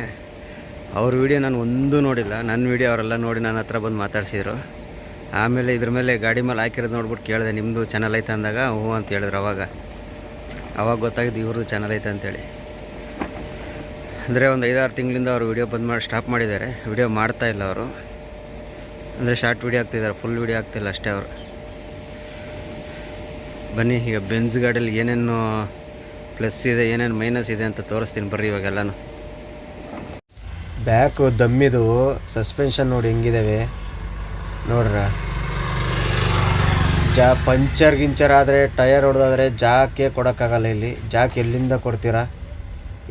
Speaker 1: ಅವ್ರ ವೀಡಿಯೋ ನಾನು ಒಂದೂ ನೋಡಿಲ್ಲ. ನನ್ನ ವೀಡಿಯೋ ಅವರೆಲ್ಲ ನೋಡಿ ನನ್ನ ಹತ್ರ ಬಂದು ಮಾತಾಡ್ಸಿದ್ರು. ಆಮೇಲೆ ಇದ್ರ ಮೇಲೆ ಗಾಡಿ ಮೇಲೆ ಹಾಕಿರೋದು ನೋಡ್ಬಿಟ್ಟು ಕೇಳಿದೆ, ನಿಮ್ಮದು ಚಾನಲ್ ಐತೆ ಅಂದಾಗ ಹ್ಞೂ ಅಂತ ಹೇಳಿದ್ರು. ಅವಾಗ ಗೊತ್ತಾಗಿದ್ದು ಇವ್ರದ್ದು ಚಾನಲ್ ಐತೆ ಅಂತೇಳಿ. ಅಂದರೆ ಒಂದು 5-6 ತಿಂಗಳಿಂದ ಅವರು ವೀಡಿಯೋ ಸ್ಟಾಪ್ ಮಾಡಿದ್ದಾರೆ. ವೀಡಿಯೋ ಮಾಡ್ತಾಯಿಲ್ಲ ಅವರು. ಅಂದರೆ ಶಾರ್ಟ್ ವೀಡಿಯೋ ಆಗ್ತಿದ್ದಾರೆ, ಫುಲ್ ವೀಡಿಯೋ ಆಗ್ತಿಲ್ಲ ಅಷ್ಟೇ ಅವರು. ಬನ್ನಿ ಈಗ ಬೆಂಜ್ ಗಾಡಿಯಲ್ಲಿ ಏನೇನು ಪ್ಲಸ್ ಇದೆ, ಏನೇನು ಮೈನಸ್ ಇದೆ ಅಂತ ತೋರಿಸ್ತೀನಿ ಬರ್ರಿ ಇವಾಗೆಲ್ಲನೂ. ಬ್ಯಾಕು ದಮ್ಮಿದು ಸಸ್ಪೆನ್ಷನ್ ನೋಡಿ ಹೆಂಗಿದ್ದಾವೆ ನೋಡ್ರ. ಪಂಚರ್ ಆದರೆ, ಟಯರ್ ಹೊಡೆದಾದ್ರೆ ಜಾಕೆ ಕೊಡೋಕ್ಕಾಗಲ್ಲ. ಇಲ್ಲಿ ಜಾಕ್ ಎಲ್ಲಿಂದ ಕೊಡ್ತೀರಾ?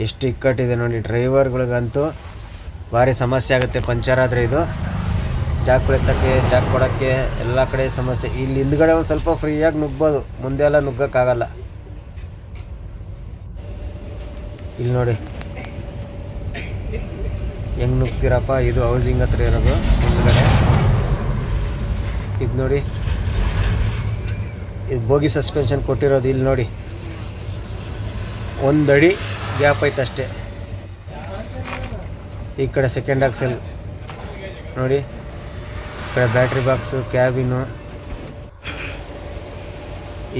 Speaker 1: ಎಷ್ಟು ಇಕ್ಕಟ್ಟಿದೆ ನೋಡಿ. ಡ್ರೈವರ್ಗಳಿಗಂತೂ ಭಾರಿ ಸಮಸ್ಯೆ ಆಗುತ್ತೆ ಪಂಚರ್ ಆದರೆ. ಇದು ಜಾಕ್ ಎತ್ತಕ್ಕೆ, ಜಾಕ್ ಕೊಡೋಕ್ಕೆ ಎಲ್ಲ ಕಡೆ ಸಮಸ್ಯೆ. ಇಲ್ಲಿ ಹಿಂದ್ಗಡೆ ಒಂದು ಸ್ವಲ್ಪ ಫ್ರೀಯಾಗಿ ನುಗ್ಬೋದು, ಮುಂದೆ ಎಲ್ಲ ನುಗ್ಗೋಕ್ಕಾಗಲ್ಲ. ಇಲ್ಲಿ ನೋಡಿ ಹೆಂಗೆ ನುಗ್ತೀರಪ್ಪ. ಇದು ಹೌಸಿಂಗ್ ಹತ್ರ ಇರೋದು ಹಿಂದ್ಗಡೆ. ಇದು ನೋಡಿ, ಇದು ಬೋಗಿ ಸಸ್ಪೆನ್ಷನ್ ಕೊಟ್ಟಿರೋದು. ಇಲ್ಲಿ ನೋಡಿ 1 ಅಡಿ ಗ್ಯಾಪ್ ಐತೆ ಅಷ್ಟೇ. ಈ ಕಡೆ ಸೆಕೆಂಡ್ ಆಕ್ಸೆಲ್ ನೋಡಿ, ಈ ಕಡೆ ಬ್ಯಾಟ್ರಿ ಬಾಕ್ಸು, ಕ್ಯಾಬಿನು.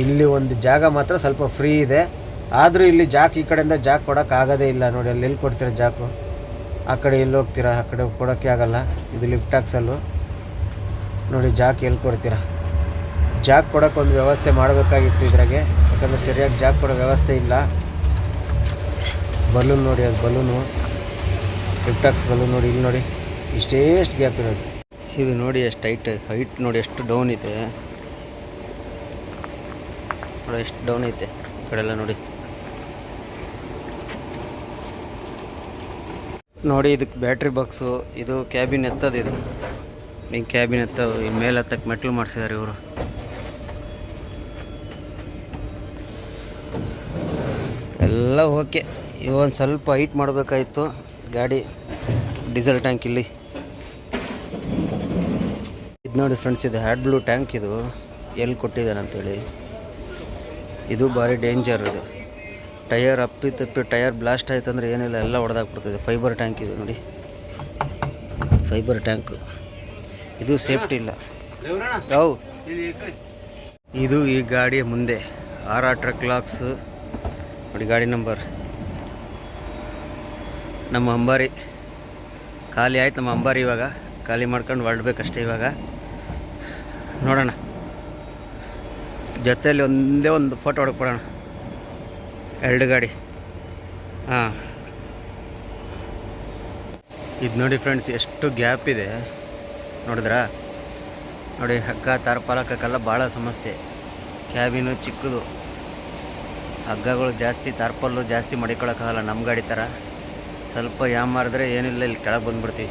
Speaker 1: ಇಲ್ಲಿ ಒಂದು ಜಾಗ ಮಾತ್ರ ಸ್ವಲ್ಪ ಫ್ರೀ ಇದೆ, ಆದರೂ ಇಲ್ಲಿ ಜಾಕ್ ಈ ಕಡೆಯಿಂದ ಜಾಕ್ ಕೊಡೋಕ್ಕಾಗೋದೇ ಇಲ್ಲ ನೋಡಿ. ಅಲ್ಲಿ ಎಲ್ಲಿ ಕೊಡ್ತೀರಾ ಜಾಕು? ಆ ಕಡೆ ಎಲ್ಲಿ ಹೋಗ್ತೀರಾ? ಆ ಕಡೆ ಕೊಡೋಕ್ಕೆ ಆಗಲ್ಲ. ಇದು ಲಿಫ್ಟ್ ಆಕ್ಸಲ್ಲು ನೋಡಿ. ಜಾಕ್ ಎಲ್ಲಿ ಕೊಡ್ತೀರಾ? ಜಾಕ್ ಕೊಡೋಕೆ ಒಂದು ವ್ಯವಸ್ಥೆ ಮಾಡಬೇಕಾಗಿತ್ತು ಇದ್ರಾಗೆ, ಯಾಕಂದರೆ ಸರಿಯಾಗಿ ಜಾಕ್ ಕೊಡೋ ವ್ಯವಸ್ಥೆ ಇಲ್ಲ. ಬಲೂನ್ ನೋಡಿ, ಅದು ಬಲೂನು ಲಿಫ್ಟ್ ಆಕ್ಸ್ ಬಲೂನ್ ನೋಡಿ. ಇಲ್ಲಿ ನೋಡಿ ಎಷ್ಟು ಗ್ಯಾಪ್ ಇರೋದು. ಇದು ನೋಡಿ ಎಷ್ಟು ಹೈಟ್ ನೋಡಿ, ಎಷ್ಟು ಡೌನ್ ಇದೆ ನೋಡಿ, ಎಷ್ಟು ಡೌನ್ ಐತೆ ಈ ಕಡೆ ಎಲ್ಲ ನೋಡಿ. ನೋಡಿ ಇದಕ್ಕೆ ಬ್ಯಾಟ್ರಿ ಬಾಕ್ಸು, ಇದು ಕ್ಯಾಬಿನ್ ಎತ್ತದು. ಇದು ಹಿಂಗೆ ಕ್ಯಾಬಿನ್ ಎತ್ತದು, ಈ ಮೇಲೆ ಹತ್ತಕ್ಕೆ ಮೆಟ್ಲು ಮಾಡಿಸಿದ್ದಾರೆ ಇವರು. ಎಲ್ಲ ಓಕೆ. ಇವೊಂದು ಸ್ವಲ್ಪ ಹೈಟ್ ಮಾಡಬೇಕಾಯಿತು ಗಾಡಿ. ಡೀಸೆಲ್ ಟ್ಯಾಂಕ್ ಇಲ್ಲಿ ಇದು ನೋಡಿ ಫ್ರೆಂಡ್ಸ್, ಇದು ಹ್ಯಾಡ್ ಬ್ಲೂ ಟ್ಯಾಂಕ್. ಇದು ಎಲ್ಲಿ ಕೊಟ್ಟಿದ್ದಾನೆ ಅಂತೇಳಿ, ಇದು ಭಾರಿ ಡೇಂಜರ್. ಇದು ಟಯರ್ ಅಪ್ಪಿ ತಪ್ಪಿ ಟಯರ್ ಬ್ಲಾಸ್ಟ್ ಆಯ್ತು ಅಂದರೆ ಏನಿಲ್ಲ, ಎಲ್ಲ ಹೊಡೆದಾಕ್ಬಿಡ್ತದೆ. ಫೈಬರ್ ಟ್ಯಾಂಕ್ ಇದು ನೋಡಿ, ಫೈಬರ್ ಟ್ಯಾಂಕು. ಇದು ಸೇಫ್ಟಿ ಇಲ್ಲ. ಇದು ಈ ಗಾಡಿಯ ಮುಂದೆ RR ಲಾಕ್ಸ್ ನೋಡಿ. ಗಾಡಿ ನಂಬರ್ ನಮ್ಮ ಅಂಬಾರಿ ಖಾಲಿ ಆಯ್ತು. ನಮ್ಮ ಅಂಬಾರಿ ಇವಾಗ ಖಾಲಿ ಮಾಡ್ಕೊಂಡು ಹೊರಡ್ಬೇಕಷ್ಟೇ. ಇವಾಗ ನೋಡೋಣ, ಜೊತೆಯಲ್ಲಿ ಒಂದೇ ಒಂದು ಫೋಟೋ ಹೊಡ್ಕೊಡೋಣ. ಎರಡು ಗಾಡಿ. ಹಾಂ, ಇದು ನೋಡಿ ಫ್ರೆಂಡ್ಸ್, ಎಷ್ಟು ಗ್ಯಾಪ್ ಇದೆ ನೋಡಿದ್ರಾ? ನೋಡಿ, ಹಗ್ಗ ತಾರ್ಪಾಲಕ್ಕೆಲ್ಲ ಭಾಳ ಸಮಸ್ಯೆ. ಕ್ಯಾಬಿನು ಚಿಕ್ಕದು, ಹಗ್ಗಗಳು ಜಾಸ್ತಿ, ತಾರ್ಪಲ್ಲು ಜಾಸ್ತಿ ಮಡಿಕೊಳ್ಳೋಕ್ಕಾಗಲ್ಲ ನಮ್ಮ ಗಾಡಿ ಥರ. ಸ್ವಲ್ಪ ಮಾರಿದ್ರೆ ಏನಿಲ್ಲ, ಇಲ್ಲಿ ಕೆಳಗೆ ಬಂದುಬಿಡ್ತೀವಿ.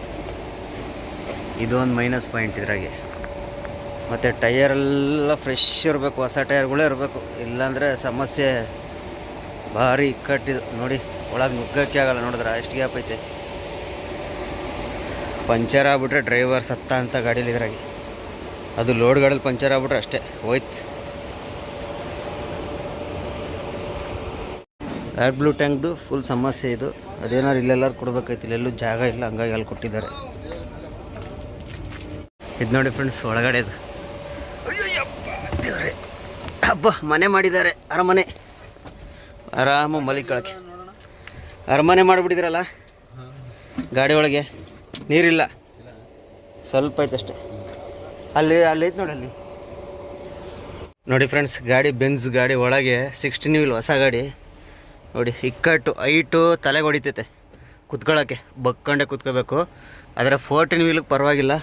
Speaker 1: ಇದು ಒಂದು ಮೈನಸ್ ಪಾಯಿಂಟ್ ಇದ್ರಾಗೆ. ಮತ್ತು ಟಯರೆಲ್ಲ ಫ್ರೆಶ್ ಇರಬೇಕು, ಹೊಸ ಟಯರ್ಗಳೇ ಇರಬೇಕು, ಇಲ್ಲಾಂದರೆ ಸಮಸ್ಯೆ ಭಾರಿ ಇಕ್ಕಟ್ಟಿದು. ನೋಡಿ ಒಳಗೆ ನುಗ್ಗಕ್ಕೆ ಆಗಲ್ಲ. ನೋಡಿದ್ರೆ ಎಷ್ಟು ಗ್ಯಾಪ್ ಐತೆ. ಪಂಚರ್ ಆಗ್ಬಿಟ್ರೆ ಡ್ರೈವರ್ ಸತ್ತ ಅಂತ ಗಾಡೀಲಿ ಇದ್ರಾಗೆ. ಅದು ಲೋಡ್ ಗಾಡೀಲಿ ಪಂಚರ್ ಆಗ್ಬಿಟ್ರೆ ಅಷ್ಟೇ ಹೋಯ್ತು. ಹ್ಯಾಡ್ ಬ್ಲೂ ಟ್ಯಾಂಕ್ದು ಫುಲ್ ಸಮಸ್ಯೆ ಇದು. ಅದೇನಾದ್ರು ಇಲ್ಲೆಲ್ಲರೂ ಕೊಡ್ಬೇಕಾಯ್ತು, ಇಲ್ಲೆಲ್ಲೂ ಜಾಗ ಇಲ್ಲ, ಹಂಗಾಗಿ ಅಲ್ಲಿ ಕೊಟ್ಟಿದ್ದಾರೆ. ಇದು ನೋಡಿ ಫ್ರೆಂಡ್ಸ್, ಒಳಗಡೆದು ದೇವ್ರೆ ಹಬ್ಬ ಮನೆ ಮಾಡಿದ್ದಾರೆ. ಅರಮನೆ, ಆರಾಮ ಮಲಿಕೊಳ್ಳೋಕ್ಕೆ ಅರಮನೆ ಮಾಡಿಬಿಟ್ಟಿದ್ರಲ್ಲ. ಗಾಡಿ ಒಳಗೆ ನೀರಿಲ್ಲ, ಸ್ವಲ್ಪ ಐತಷ್ಟೇ. ಅಲ್ಲಿ ಐತೆ ನೋಡಿ, ಅಲ್ಲಿ ನೋಡಿ ಫ್ರೆಂಡ್ಸ್. ಗಾಡಿ ಬೆನ್ಸ್ ಗಾಡಿ ಒಳಗೆ 16 ವೀಲ್ ಹೊಸ ಗಾಡಿ ನೋಡಿ. ಇಕ್ಕಟ್ಟು ಹೈಟು ತಲೆಗೆ ಹೊಡಿತೈತೆ ಕುತ್ಕೊಳ್ಳೋಕ್ಕೆ, ಬಕ್ಕೊಂಡೆ ಕೂತ್ಕೋಬೇಕು. ಆದರೆ 14 ವೀಲಿಗೆ ಪರವಾಗಿಲ್ಲ,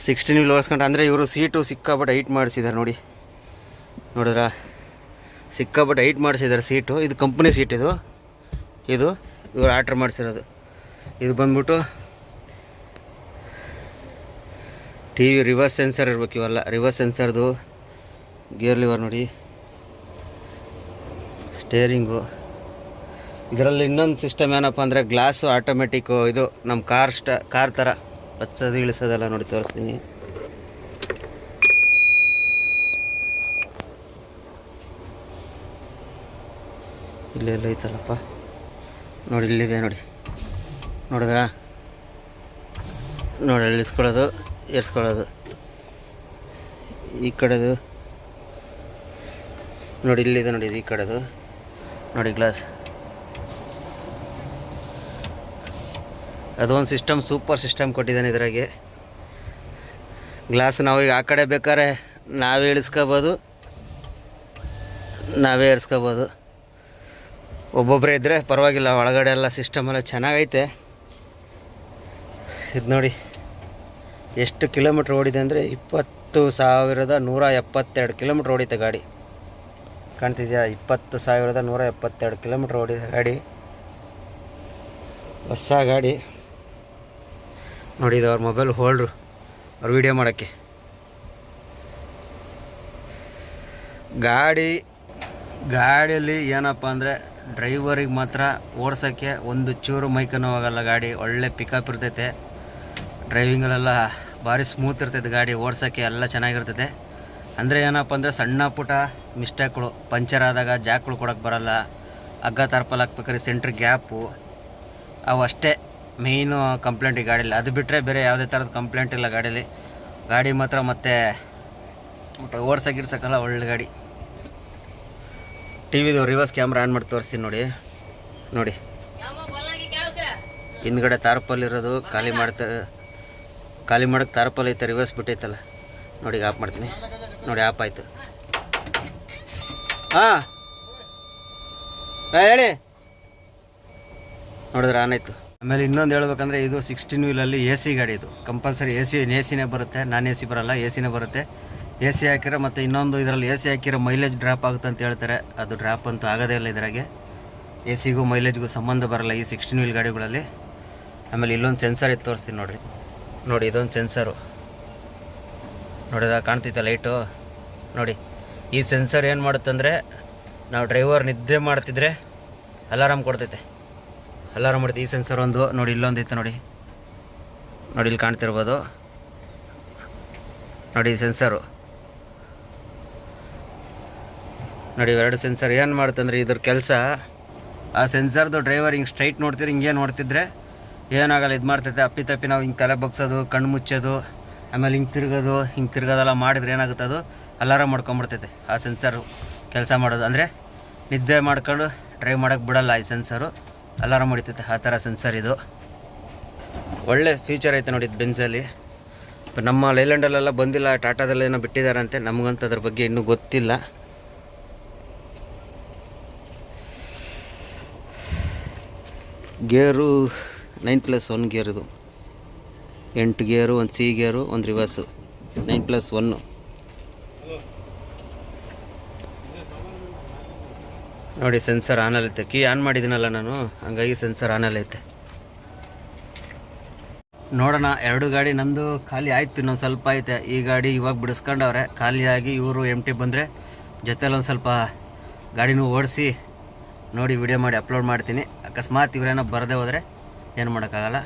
Speaker 1: 16 ವೀಲ್ ಓಡಿಸ್ಕೊಂಡು. ಅಂದರೆ ಇವರು ಸೀಟು ಸಿಕ್ಕಾಬಿಟ್ಟು ಹೈಟ್ ಮಾಡಿಸಿದ್ದಾರೆ ನೋಡಿ. ನೋಡಿದ್ರಾ, ಸಿಕ್ಕಾಬಿಟ್ಟು ಹೈಟ್ ಮಾಡಿಸಿದ್ದಾರೆ ಸೀಟು. ಇದು ಕಂಪ್ನಿ ಸೀಟ್. ಇದು ಇವರು ಆರ್ಡ್ರ್ ಮಾಡಿಸಿರೋದು. ಇದು ಬಂದ್ಬಿಟ್ಟು TV ರಿವರ್ಸ್ ಸೆನ್ಸರ್ ಇರಬೇಕು. ಇವೆಲ್ಲ ರಿವರ್ಸ್ ಸೆನ್ಸರ್ದು. ಗೇರ್ ಲಿವರ್ ನೋಡಿ, ಸ್ಟೇರಿಂಗು. ಇದರಲ್ಲಿ ಇನ್ನೊಂದು ಸಿಸ್ಟಮ್ ಏನಪ್ಪ ಅಂದರೆ ಗ್ಲಾಸು ಆಟೋಮೆಟಿಕ್ಕು. ಇದು ನಮ್ಮ ಕಾರ್ ಥರ ಹಚ್ಚೋದು ಇಳಿಸೋದೆಲ್ಲ ನೋಡಿ, ತೋರಿಸ್ತೀನಿ. ಇಲ್ಲೆಲ್ಲ ಐತಲ್ಲಪ್ಪ ನೋಡಿ, ಇಲ್ಲಿದೆ ನೋಡಿ. ನೋಡಿದ್ರಾ? ನೋಡಿ, ಇಳಿಸ್ಕೊಳ್ಳೋದು, ಏರ್ಸ್ಕೊಳ್ಳೋದು. ಈ ಕಡೆದು ನೋಡಿ, ಇಲ್ಲಿದೆ ನೋಡಿ. ಈ ಕಡೆದು ನೋಡಿ ಗ್ಲಾಸ್. ಅದೊಂದು ಸಿಸ್ಟಮ್, ಸೂಪರ್ ಸಿಸ್ಟಮ್ ಕೊಟ್ಟಿದ್ದಾನೆ ಇದರಾಗೆ. ಗ್ಲಾಸ್ ನಾವು ಈಗ ಆ ಕಡೆ ಬೇಕಾದ್ರೆ ನಾವೇ ಇಳಿಸ್ಕೋಬೋದು, ನಾವೇ ಏರ್ಸ್ಕೋಬೋದು. ಒಬ್ಬೊಬ್ಬರೇ ಇದ್ದರೆ ಪರವಾಗಿಲ್ಲ. ಒಳಗಡೆ ಎಲ್ಲ ಸಿಸ್ಟಮೆಲ್ಲ ಚೆನ್ನಾಗೈತೆ. ಇದು ನೋಡಿ ಎಷ್ಟು ಕಿಲೋಮೀಟ್ರ್ ಓಡಿದೆ ಅಂದರೆ 20,172 ಕಿಲೋಮೀಟ್ರ್ ಓಡಿತೆ ಗಾಡಿ. ಕಾಣ್ತಿದೆಯಾ? 20,172 ಕಿಲೋಮೀಟ್ರ್ ಓಡಿದೆ ಗಾಡಿ. ಹೊಸ ಗಾಡಿ ನೋಡಿ. ಇದು ಅವ್ರ ಮೊಬೈಲ್ ಹೋಲ್ಡ್ರು, ಅವ್ರು ವೀಡಿಯೋ ಮಾಡೋಕ್ಕೆ. ಗಾಡಿಯಲ್ಲಿ ಏನಪ್ಪ ಅಂದರೆ ಡ್ರೈವರಿಗೆ ಮಾತ್ರ ಓಡ್ಸೋಕ್ಕೆ ಒಂದು ಚೂರು ಮೈಕನ್ನು ಹೋಗಲ್ಲ. ಗಾಡಿ ಒಳ್ಳೆ ಪಿಕಪ್ ಇರ್ತೈತೆ. ಡ್ರೈವಿಂಗಲ್ಲೆಲ್ಲ ಭಾರಿ ಸ್ಮೂತ್ ಇರ್ತೈತೆ ಗಾಡಿ. ಓಡ್ಸೋಕ್ಕೆ ಎಲ್ಲ ಚೆನ್ನಾಗಿರ್ತೈತೆ. ಅಂದರೆ ಏನಪ್ಪ ಅಂದರೆ ಸಣ್ಣ ಪುಟ್ಟ ಮಿಸ್ಟೇಕ್ಗಳು, ಪಂಚರ್ ಆದಾಗ ಜಾಕ್ಗಳು ಕೊಡೋಕ್ಕೆ ಬರೋಲ್ಲ, ಹಗ್ಗ ತಾರ್ಪಲ್ ಹಾಕ್ಬೇಕಾದ್ರೆ ಸೆಂಟ್ರ್ ಗ್ಯಾಪು, ಅವು ಅಷ್ಟೇ ಮೇಯ್ನು ಕಂಪ್ಲೇಂಟ್ ಈ ಗಾಡೀಲಿ. ಅದು ಬಿಟ್ಟರೆ ಬೇರೆ ಯಾವುದೇ ಥರದ ಕಂಪ್ಲೇಂಟ್ ಇಲ್ಲ ಗಾಡೀಲಿ. ಗಾಡಿ ಮಾತ್ರ ಮತ್ತೆ ಓಡ್ಸೋಕ್ಕಿಡ್ಸೋಕ್ಕಲ್ಲ, ಒಳ್ಳೆ ಗಾಡಿ. ಟಿ ವಿದು ರಿವರ್ಸ್ ಕ್ಯಾಮ್ರಾ ಆನ್ ಮಾಡಿ ತೋರಿಸ್ತೀನಿ ನೋಡಿ. ನೋಡಿ ಹಿಂದ್ಗಡೆ ತಾರ್ಪಲ್ ಇರೋದು, ಖಾಲಿ ಮಾಡೋಕ್ಕೆ ತಾರ್ಪಲ್ ಐತೆ, ರಿವರ್ಸ್ ಬಿಟ್ಟೈತಲ್ಲ ನೋಡಿ. ಆಫ್ ಮಾಡ್ತೀನಿ ನೋಡಿ, ಆಫ್ ಆಯಿತು. ಹಾಂ ಹೇಳಿ ನೋಡಿದ್ರೆ ಆನ್ ಆಯಿತು. ಆಮೇಲೆ ಇನ್ನೊಂದು ಹೇಳ್ಬೇಕಂದ್ರೆ ಇದು 16 ವೀಲಲ್ಲಿ ಎ ಸಿ ಗಾಡಿ. ಇದು ಕಂಪಲ್ಸರಿ ಎ ಸಿನೇ ಬರುತ್ತೆ, ನಾನ್ ಎ ಸಿ ಬರೋಲ್ಲ, ಎ ಸಿನೇ ಬರುತ್ತೆ. ಎ ಸಿ ಹಾಕಿರೋ ಮತ್ತು ಇನ್ನೊಂದು ಇದರಲ್ಲಿ ಎ ಸಿ ಹಾಕಿರೋ ಮೈಲೇಜ್ ಡ್ರಾಪ್ ಆಗುತ್ತೆ ಅಂತ ಹೇಳ್ತಾರೆ. ಅದು ಡ್ರಾಪ್ ಅಂತೂ ಆಗೋದೇ ಇಲ್ಲ ಇದ್ರಾಗೆ. ಎ ಸಿಗೂ ಮೈಲೇಜ್ಗೂ ಸಂಬಂಧ ಬರೋಲ್ಲ ಈ 16 ವೀಲ್ ಗಾಡಿಗಳಲ್ಲಿ. ಆಮೇಲೆ ಇಲ್ಲೊಂದು ಸೆನ್ಸರ್ ಇತ್ತು, ತೋರಿಸ್ತೀನಿ ನೋಡಿ. ಇದೊಂದು ಸೆನ್ಸರು ನೋಡಿದ ಕಾಣ್ತೈತೆ ಲೈಟು ನೋಡಿ. ಈ ಸೆನ್ಸರ್ ಏನು ಮಾಡುತ್ತಂದರೆ, ನಾವು ಡ್ರೈವರ್ ನಿದ್ದೆ ಮಾಡ್ತಿದ್ರೆ ಅಲಾರಾಮ್ ಕೊಡ್ತೈತೆ. ಅಲಾರಾಮ್ ಮಾಡುತ್ತೆ ಈ ಸೆನ್ಸರ್ ಒಂದು. ನೋಡಿ ಇಲ್ಲೊಂದು ಐತೆ ನೋಡಿ, ಇಲ್ಲಿ ಕಾಣ್ತಿರ್ಬೋದು ನೋಡಿ ಸೆನ್ಸರು. ನೋಡಿ ಇವೆರಡು ಸೆನ್ಸರ್ ಏನು ಮಾಡುತ್ತಂದ್ರೆ, ಇದ್ರ ಕೆಲಸ ಆ ಸೆನ್ಸರ್ದು ಡ್ರೈವರ್ ಹಿಂಗೆ ಸ್ಟ್ರೈಟ್ ನೋಡ್ತಿದ್ರೆ, ಹಿಂಗೆ ನೋಡ್ತಿದ್ರೆ ಏನಾಗಲ್ಲ, ಇದು ಮಾಡ್ತೈತೆ. ಅಪ್ಪಿತಪ್ಪಿ ನಾವು ಹಿಂಗೆ ತಲೆ ಬಗ್ಸೋದು, ಕಣ್ಣು ಮುಚ್ಚೋದು, ಆಮೇಲೆ ಹಿಂಗೆ ತಿರ್ಗೋದೆಲ್ಲ ಮಾಡಿದ್ರೆ ಏನಾಗುತ್ತೆ, ಅದು ಅಲಾರಾಮ್ ಮಾಡ್ಕೊಂಬಿಡ್ತೈತೆ. ಆ ಸೆನ್ಸರು ಕೆಲಸ ಮಾಡೋದು ಅಂದರೆ ನಿದ್ದೆ ಮಾಡ್ಕೊಂಡು ಡ್ರೈವ್ ಮಾಡೋಕ್ಕೆ ಬಿಡಲ್ಲ ಈ ಸೆನ್ಸರು, ಅಲಾರಾಮ್ ಹೊಡಿತೈತೆ. ಆ ಥರ ಸೆನ್ಸರ್ ಇದು. ಒಳ್ಳೆ ಫೀಚರ್ ಐತೆ ನೋಡಿ ಇದು ಬೆಂಜಲ್ಲಿ. ನಮ್ಮ ಲೈಲ್ಯಾಂಡಲ್ಲೆಲ್ಲ ಬಂದಿಲ್ಲ, ಟಾಟಾದಲ್ಲಿ ಏನೋ ಬಿಟ್ಟಿದ್ದಾರಂತೆ. ನಮಗಂತೂ ಅದ್ರ ಬಗ್ಗೆ ಇನ್ನೂ ಗೊತ್ತಿಲ್ಲ. ಗೇರು 9+1 ಗೇರ್. ಇದು 8 ಗೇರು, ಒಂದು ಸಿ ಗೇರು, ಒಂದು ರಿವರ್ಸು, 9+1. ನೋಡಿ ಸೆನ್ಸರ್ ಆನಲ್ಲೈತೆ. ಕೀ ಆನ್ ಮಾಡಿದ್ದೀನಲ್ಲ ನಾನು, ಹಂಗಾಗಿ ಸೆನ್ಸರ್ ಆನಲ್ಲೈತೆ. ನೋಡೋಣ, ಎರಡು ಗಾಡಿ ನಂದು ಖಾಲಿ ಆಯ್ತು, ಇನ್ನೊಂದು ಸ್ವಲ್ಪ ಐತೆ. ಈ ಗಾಡಿ ಇವಾಗ ಬಿಡಿಸ್ಕೊಂಡವ್ರೆ, ಖಾಲಿಯಾಗಿ ಇವರು ಎಂಟಿ ಬಂದರೆ ಜೊತೆಲಿ ಒಂದು ಸ್ವಲ್ಪ ಗಾಡಿನೂ ಓಡಿಸಿ ನೋಡಿ ವಿಡಿಯೋ ಮಾಡಿ ಅಪ್ಲೋಡ್ ಮಾಡ್ತೀನಿ. ಅಕಸ್ಮಾತ್ ಇವರೇನೋ ಬರದೇ ಹೋದರೆ ಏನು ಮಾಡೋಕ್ಕಾಗಲ್ಲ,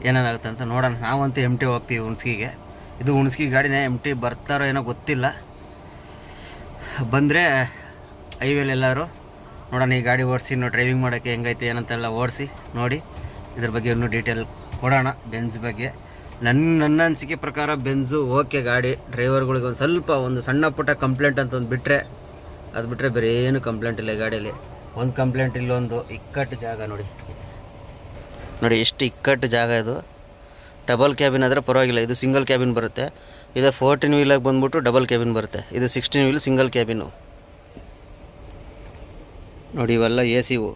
Speaker 1: ಏನೇನಾಗುತ್ತೆ ಅಂತ ನೋಡೋಣ. ನಾವಂತೂ ಎಂಟಿ ಹೋಗ್ತೀವಿ ಹುಣ್ಸ್ಗಿಗೆ. ಇದು ಹುಣ್ಸ್ಗಿ ಗಾಡಿನೇ, ಎಂಟಿ ಬರ್ತಾರೋ ಏನೋ ಗೊತ್ತಿಲ್ಲ. ಬಂದರೆ ಹೈವೇಲೆಲ್ಲರೂ ನೋಡೋಣ. ಈ ಗಾಡಿ ಓಡಿಸಿ ಇನ್ನೂ ಡ್ರೈವಿಂಗ್ ಮಾಡೋಕ್ಕೆ ಹೆಂಗೈತೆ ಏನಂತೆಲ್ಲ ಓಡಿಸಿ ನೋಡಿ ಇದ್ರ ಬಗ್ಗೆ ಇನ್ನೂ ಡೀಟೇಲ್ ಕೊಡೋಣ. ಬೆಂಜ್ ಬಗ್ಗೆ ನನ್ನ ಅನಿಸಿಕೆ ಪ್ರಕಾರ ಬೆಂಜು ಓಕೆ ಗಾಡಿ. ಡ್ರೈವರ್ಗಳಿಗೆ ಒಂದು ಸಣ್ಣ ಪುಟ್ಟ ಕಂಪ್ಲೇಂಟ್ ಅಂತ ಒಂದು ಬಿಟ್ಟರೆ, ಅದು ಬಿಟ್ಟರೆ ಬೇರೆ ಏನು ಕಂಪ್ಲೇಂಟ್ ಇಲ್ಲ ಈ ಗಾಡಿಯಲ್ಲಿ. ಒಂದು ಕಂಪ್ಲೇಂಟ್ ಇಲ್ಲೊಂದು ಇಕ್ಕಟ್ಟು ಜಾಗ ನೋಡಿ ಎಷ್ಟು ಇಕ್ಕಟ್ಟು ಜಾಗ. ಇದು ಡಬಲ್ ಕ್ಯಾಬಿನ್ ಆದರೆ ಪರವಾಗಿಲ್ಲ, ಇದು ಸಿಂಗಲ್ ಕ್ಯಾಬಿನ್ ಬರುತ್ತೆ. ಇದು 14 ವೀಲಾಗಿ ಬಂದ್ಬಿಟ್ಟು ಡಬಲ್ ಕ್ಯಾಬಿನ್ ಬರುತ್ತೆ. ಇದು 16 ವೀಲ್ ಸಿಂಗಲ್ ಕ್ಯಾಬಿನು ನೋಡಿ. ಇವೆಲ್ಲ ಎ ಸಿವು,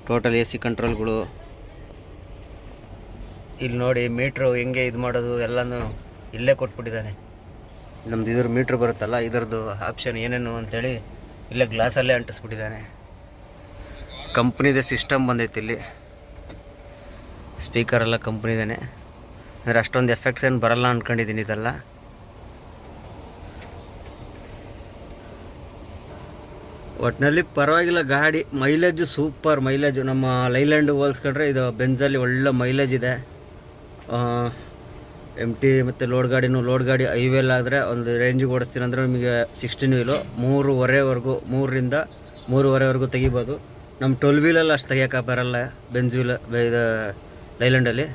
Speaker 1: ಟೋಟಲ್ ಎ ಸಿ ಕಂಟ್ರೋಲ್ಗಳು. ಇಲ್ಲಿ ನೋಡಿ ಮೀಟ್ರು ಹೆಂಗೆ ಇದು ಮಾಡೋದು ಎಲ್ಲನೂ ಇಲ್ಲೇ ಕೊಟ್ಬಿಟ್ಟಿದ್ದಾನೆ. ನಮ್ದು ಇದ್ರ ಮೀಟ್ರ್ ಬರುತ್ತಲ್ಲ, ಇದರದ್ದು ಆಪ್ಷನ್ ಏನೇನು ಅಂಥೇಳಿ ಇಲ್ಲೇ ಗ್ಲಾಸಲ್ಲೇ ಅಂಟಿಸ್ಬಿಟ್ಟಿದ್ದಾನೆ. ಕಂಪ್ನಿದೇ ಸಿಸ್ಟಮ್ ಬಂದೈತಿ ಇಲ್ಲಿ. ಸ್ಪೀಕರೆಲ್ಲ ಕಂಪ್ನಿದೇನೆ, ಅಂದರೆ ಅಷ್ಟೊಂದು ಎಫೆಕ್ಟ್ಸ್ ಏನು ಬರಲ್ಲ ಅಂದ್ಕೊಂಡಿದ್ದೀನಿ ಇದೆಲ್ಲ. ಒಟ್ಟಿನಲ್ಲಿ ಪರವಾಗಿಲ್ಲ ಗಾಡಿ. Mileage super mileage. ನಮ್ಮ ಲೈಲ್ಯಾಂಡ್ ಹೋಲ್ಸ್ಕೊಂಡ್ರೆ ಇದು ಬೆಂಜಲ್ಲಿ ಒಳ್ಳೆ ಮೈಲೇಜ್ ಇದೆ. ಎಂಟಿ ಮತ್ತು ಲೋಡ್ ಗಾಡಿ ಹೈವೇಲಾದರೆ ಒಂದು ರೇಂಜಿಗೆ ಓಡಿಸ್ತೀನಿ ಅಂದರೆ ನಿಮಗೆ 16 ವೀಲು 3.5 3.5ವರೆಗೂ ತೆಗಿಬೋದು. ನಮ್ಮ 12 ವೀಲಲ್ಲಿ ಅಷ್ಟು ತೆಗಿಯೋಕೆ ಬರಲ್ಲ ಬೆಂಜ್ ವೀಲ್ ಇದು ಲೈಲ್ಯಾಂಡಲ್ಲಿ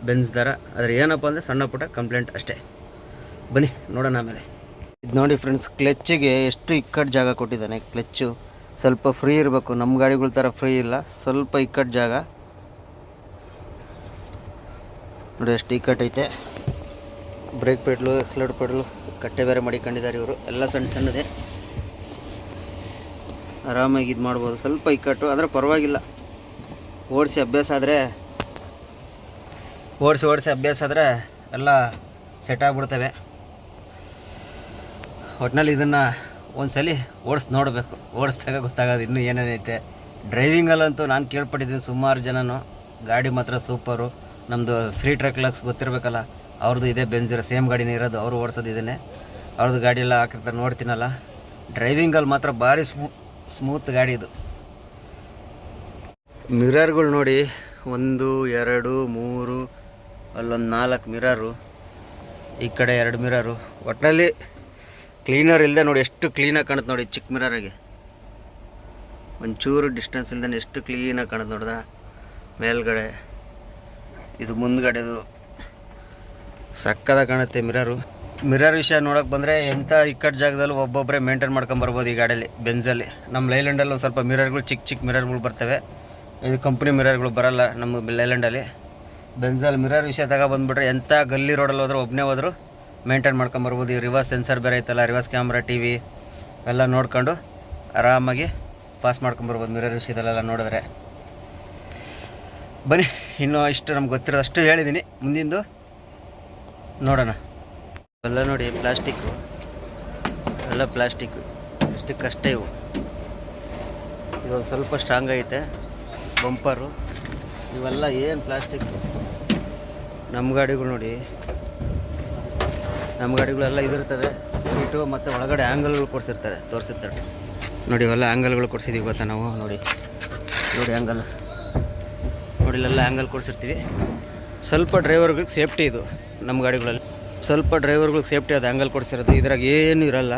Speaker 1: ಬೆಂಜ್ ಥರ. ಆದರೆ ಏನಪ್ಪ ಅಂದರೆ ಸಣ್ಣ ಪುಟ್ಟ ಕಂಪ್ಲೇಂಟ್ ಅಷ್ಟೇ. ಬನ್ನಿ ನೋಡೋಣ. ಆಮೇಲೆ ಇದು ನೋಡಿ ಫ್ರೆಂಡ್ಸ್, ಕ್ಲಚ್ಚಿಗೆ ಎಷ್ಟು ಇಕ್ಕಟ್ಟು ಜಾಗ ಕೊಟ್ಟಿದ್ದಾನೆ. ಕ್ಲಚ್ಚು ಸ್ವಲ್ಪ ಫ್ರೀ ಇರಬೇಕು, ನಮ್ಮ ಗಾಡಿಗಳ ಥರ ಫ್ರೀ ಇಲ್ಲ, ಸ್ವಲ್ಪ ಇಕ್ಕಟ್ಟು ಜಾಗ ನೋಡಿ ಎಷ್ಟು ಇಕ್ಕಟ್ಟೈತೆ. ಬ್ರೇಕ್ ಪೆಡ್ಲು, ಎಕ್ಸಲೇಟರ್ ಪೆಡ್ಲು ಕಟ್ಟೆ ಬೇರೆ ಮಾಡಿಕೊಂಡಿದ್ದಾರೆ ಇವರು. ಎಲ್ಲ ಸಣ್ಣದೇ, ಆರಾಮಾಗಿ ಇದು ಮಾಡ್ಬೋದು. ಸ್ವಲ್ಪ ಇಕ್ಕಟ್ಟು ಆದರೆ ಪರವಾಗಿಲ್ಲ. ಓಡಿಸಿ ಅಭ್ಯಾಸ ಆದರೆ ಎಲ್ಲ ಸೆಟ್ ಆಗಿಬಿಡ್ತವೆ. ಒಟ್ಟಿನಲ್ಲಿ ಇದನ್ನು ಒಂದ್ಸಲಿ ನೋಡಬೇಕು, ಓಡಿಸ್ದಾಗ ಗೊತ್ತಾಗೋದು ಇನ್ನೂ ಏನೇನೈತೆ. ಡ್ರೈವಿಂಗಲ್ಲಂತೂ ನಾನು ಕೇಳ್ಪಟ್ಟಿದ್ದೀನಿ ಸುಮಾರು ಜನನು, ಗಾಡಿ ಮಾತ್ರ ಸೂಪರು. ನಮ್ಮದು ಶ್ರೀ ಟ್ರಕ್ ಲಕ್ಸ್ ಗೊತ್ತಿರಬೇಕಲ್ಲ, ಅವ್ರದ್ದು ಇದೇ ಬೆಂಜಿರೋ ಸೇಮ್ ಗಾಡಿನೇ ಇರೋದು, ಅವರು ಓಡಿಸೋದು ಇದನ್ನೇ. ಅವ್ರದ್ದು ಗಾಡಿ ಎಲ್ಲ ಹಾಕಿರ್ತಾರೆ ನೋಡ್ತೀನಲ್ಲ. ಡ್ರೈವಿಂಗಲ್ಲಿ ಮಾತ್ರ ಭಾರಿ ಸ್ಮೂತ್ ಗಾಡಿ ಇದು. ಮಿರರ್ಗಳು ನೋಡಿ, 1 2 3 ಅಲ್ಲೊಂದು 4 ಮಿರರು, ಈ ಕಡೆ 2 ಮಿರರು. ಒಟ್ಟಿನಲ್ಲಿ ಕ್ಲೀನರ್ ಇಲ್ಲದೆ ನೋಡಿ ಎಷ್ಟು ಕ್ಲೀನಾಗಿ ಕಾಣುತ್ತೆ ನೋಡಿ. ಚಿಕ್ಕ ಮಿರರಾಗೆ ಒಂಚೂರು ಡಿಸ್ಟೆನ್ಸ್ ಇಲ್ಲದೆ ಎಷ್ಟು ಕ್ಲೀನಾಗಿ ಕಾಣುತ್ತೆ ನೋಡಿದ್ರೆ. ಮೇಲ್ಗಡೆ ಇದು ಮುಂದ್ಗಡೆದು ಸಕ್ಕದ ಕಾಣುತ್ತೆ ಮಿರರ್ ವಿಷಯ ನೋಡೋಕೆ ಬಂದರೆ ಎಂಥ ಇಕ್ಕಟ್ಟು ಜಾಗದಲ್ಲೂ ಒಬ್ಬೊಬ್ಬರೇ ಮೇಂಟೈನ್ ಮಾಡ್ಕೊಂಬರ್ಬೋದು ಈ ಗಾಡಿಯಲ್ಲಿ ಬೆಂಜಲ್ಲಿ. ನಮ್ಮ ಲೈಲ್ಯಾಂಡಲ್ಲಿ ಒಂದು ಸ್ವಲ್ಪ ಮಿರರ್ಗಳು ಚಿಕ್ಕ ಮಿರರ್ಗಳು ಬರ್ತವೆ, ಇದು ಕಂಪ್ನಿ ಮಿರರ್ಗಳು ಬರೋಲ್ಲ ನಮ್ಮ ಲೈಲ್ಯಾಂಡಲ್ಲಿ. ಬೆಂಜಲ್ಲಿ ಮಿರರ್ ವಿಷಯ ತಗೊಬಂದ್ಬಿಟ್ರೆ ಎಂಥ ಗಲ್ಲಿ ರೋಡಲ್ಲಿ ಹೋದ್ರೆ ಒಬ್ಬನೇ ಹೋದರೂ ಮೇಂಟೈನ್ ಮಾಡ್ಕೊಂಬರ್ಬೋದು. ಈ ರಿವರ್ಸ್ ಸೆನ್ಸರ್ ಬೇರೆ ಐತಲ್ಲ, ರಿವರ್ಸ್ ಕ್ಯಾಮ್ರಾ, ಟಿ ವಿ ಎಲ್ಲ ನೋಡ್ಕೊಂಡು ಆರಾಮಾಗಿ ಪಾಸ್ ಮಾಡ್ಕೊಂಬರ್ಬೋದು ಮಿರರ್ ವಿಷಯದಲ್ಲೆಲ್ಲ ನೋಡಿದ್ರೆ. ಬನ್ನಿ, ಇನ್ನೂ ಇಷ್ಟು ನಮ್ಗೆ ಗೊತ್ತಿರೋದಷ್ಟು ಹೇಳಿದ್ದೀನಿ, ಮುಂದಿಂದು ನೋಡೋಣ. ಎಲ್ಲ ನೋಡಿ ಪ್ಲಾಸ್ಟಿಕ್ಕು, ಎಲ್ಲ ಪ್ಲಾಸ್ಟಿಕ್ಕು ಅಷ್ಟೇ ಇವು. ಇದೊಂದು ಸ್ವಲ್ಪ ಸ್ಟ್ರಾಂಗ್ ಐತೆ ಬಂಪರು, ಇವೆಲ್ಲ ಏನು ಪ್ಲಾಸ್ಟಿಕ್ಕು. ನಮ್ಮ ಗಾಡಿಗಳು ನೋಡಿ, ನಮ್ಮ ಗಾಡಿಗಳೆಲ್ಲ ಇದಿರ್ತವೆ ಸೀಟು ಮತ್ತು ಒಳಗಡೆ ಆ್ಯಂಗಲ್ಗಳು ಕೊಡಿಸಿರ್ತಾರೆ, ತೋರಿಸಿರ್ತಾರೆ ನೋಡಿ. ಇವೆಲ್ಲ ಆ್ಯಂಗಲ್ಗಳು ಕೊಡಿಸಿದ್ದೀವಿ ಗೊತ್ತಾ ನಾವು, ನೋಡಿ ಆ್ಯಂಗಲ್ ನೋಡಿ, ಇಲ್ಲೆಲ್ಲ ಆ್ಯಂಗಲ್ ಕೊಡಿಸಿರ್ತೀವಿ. ಸ್ವಲ್ಪ ಡ್ರೈವರ್ಗಳಿಗೆ ಸೇಫ್ಟಿ ಇದು ನಮ್ಮ ಗಾಡಿಗಳಲ್ಲಿ, ಸ್ವಲ್ಪ ಡ್ರೈವರ್ಗಳಿಗೆ ಸೇಫ್ಟಿ ಅದು ಆ್ಯಂಗಲ್ ಕೊಡಿಸಿರೋದು. ಇದ್ರಾಗ ಏನೂ ಇರೋಲ್ಲ,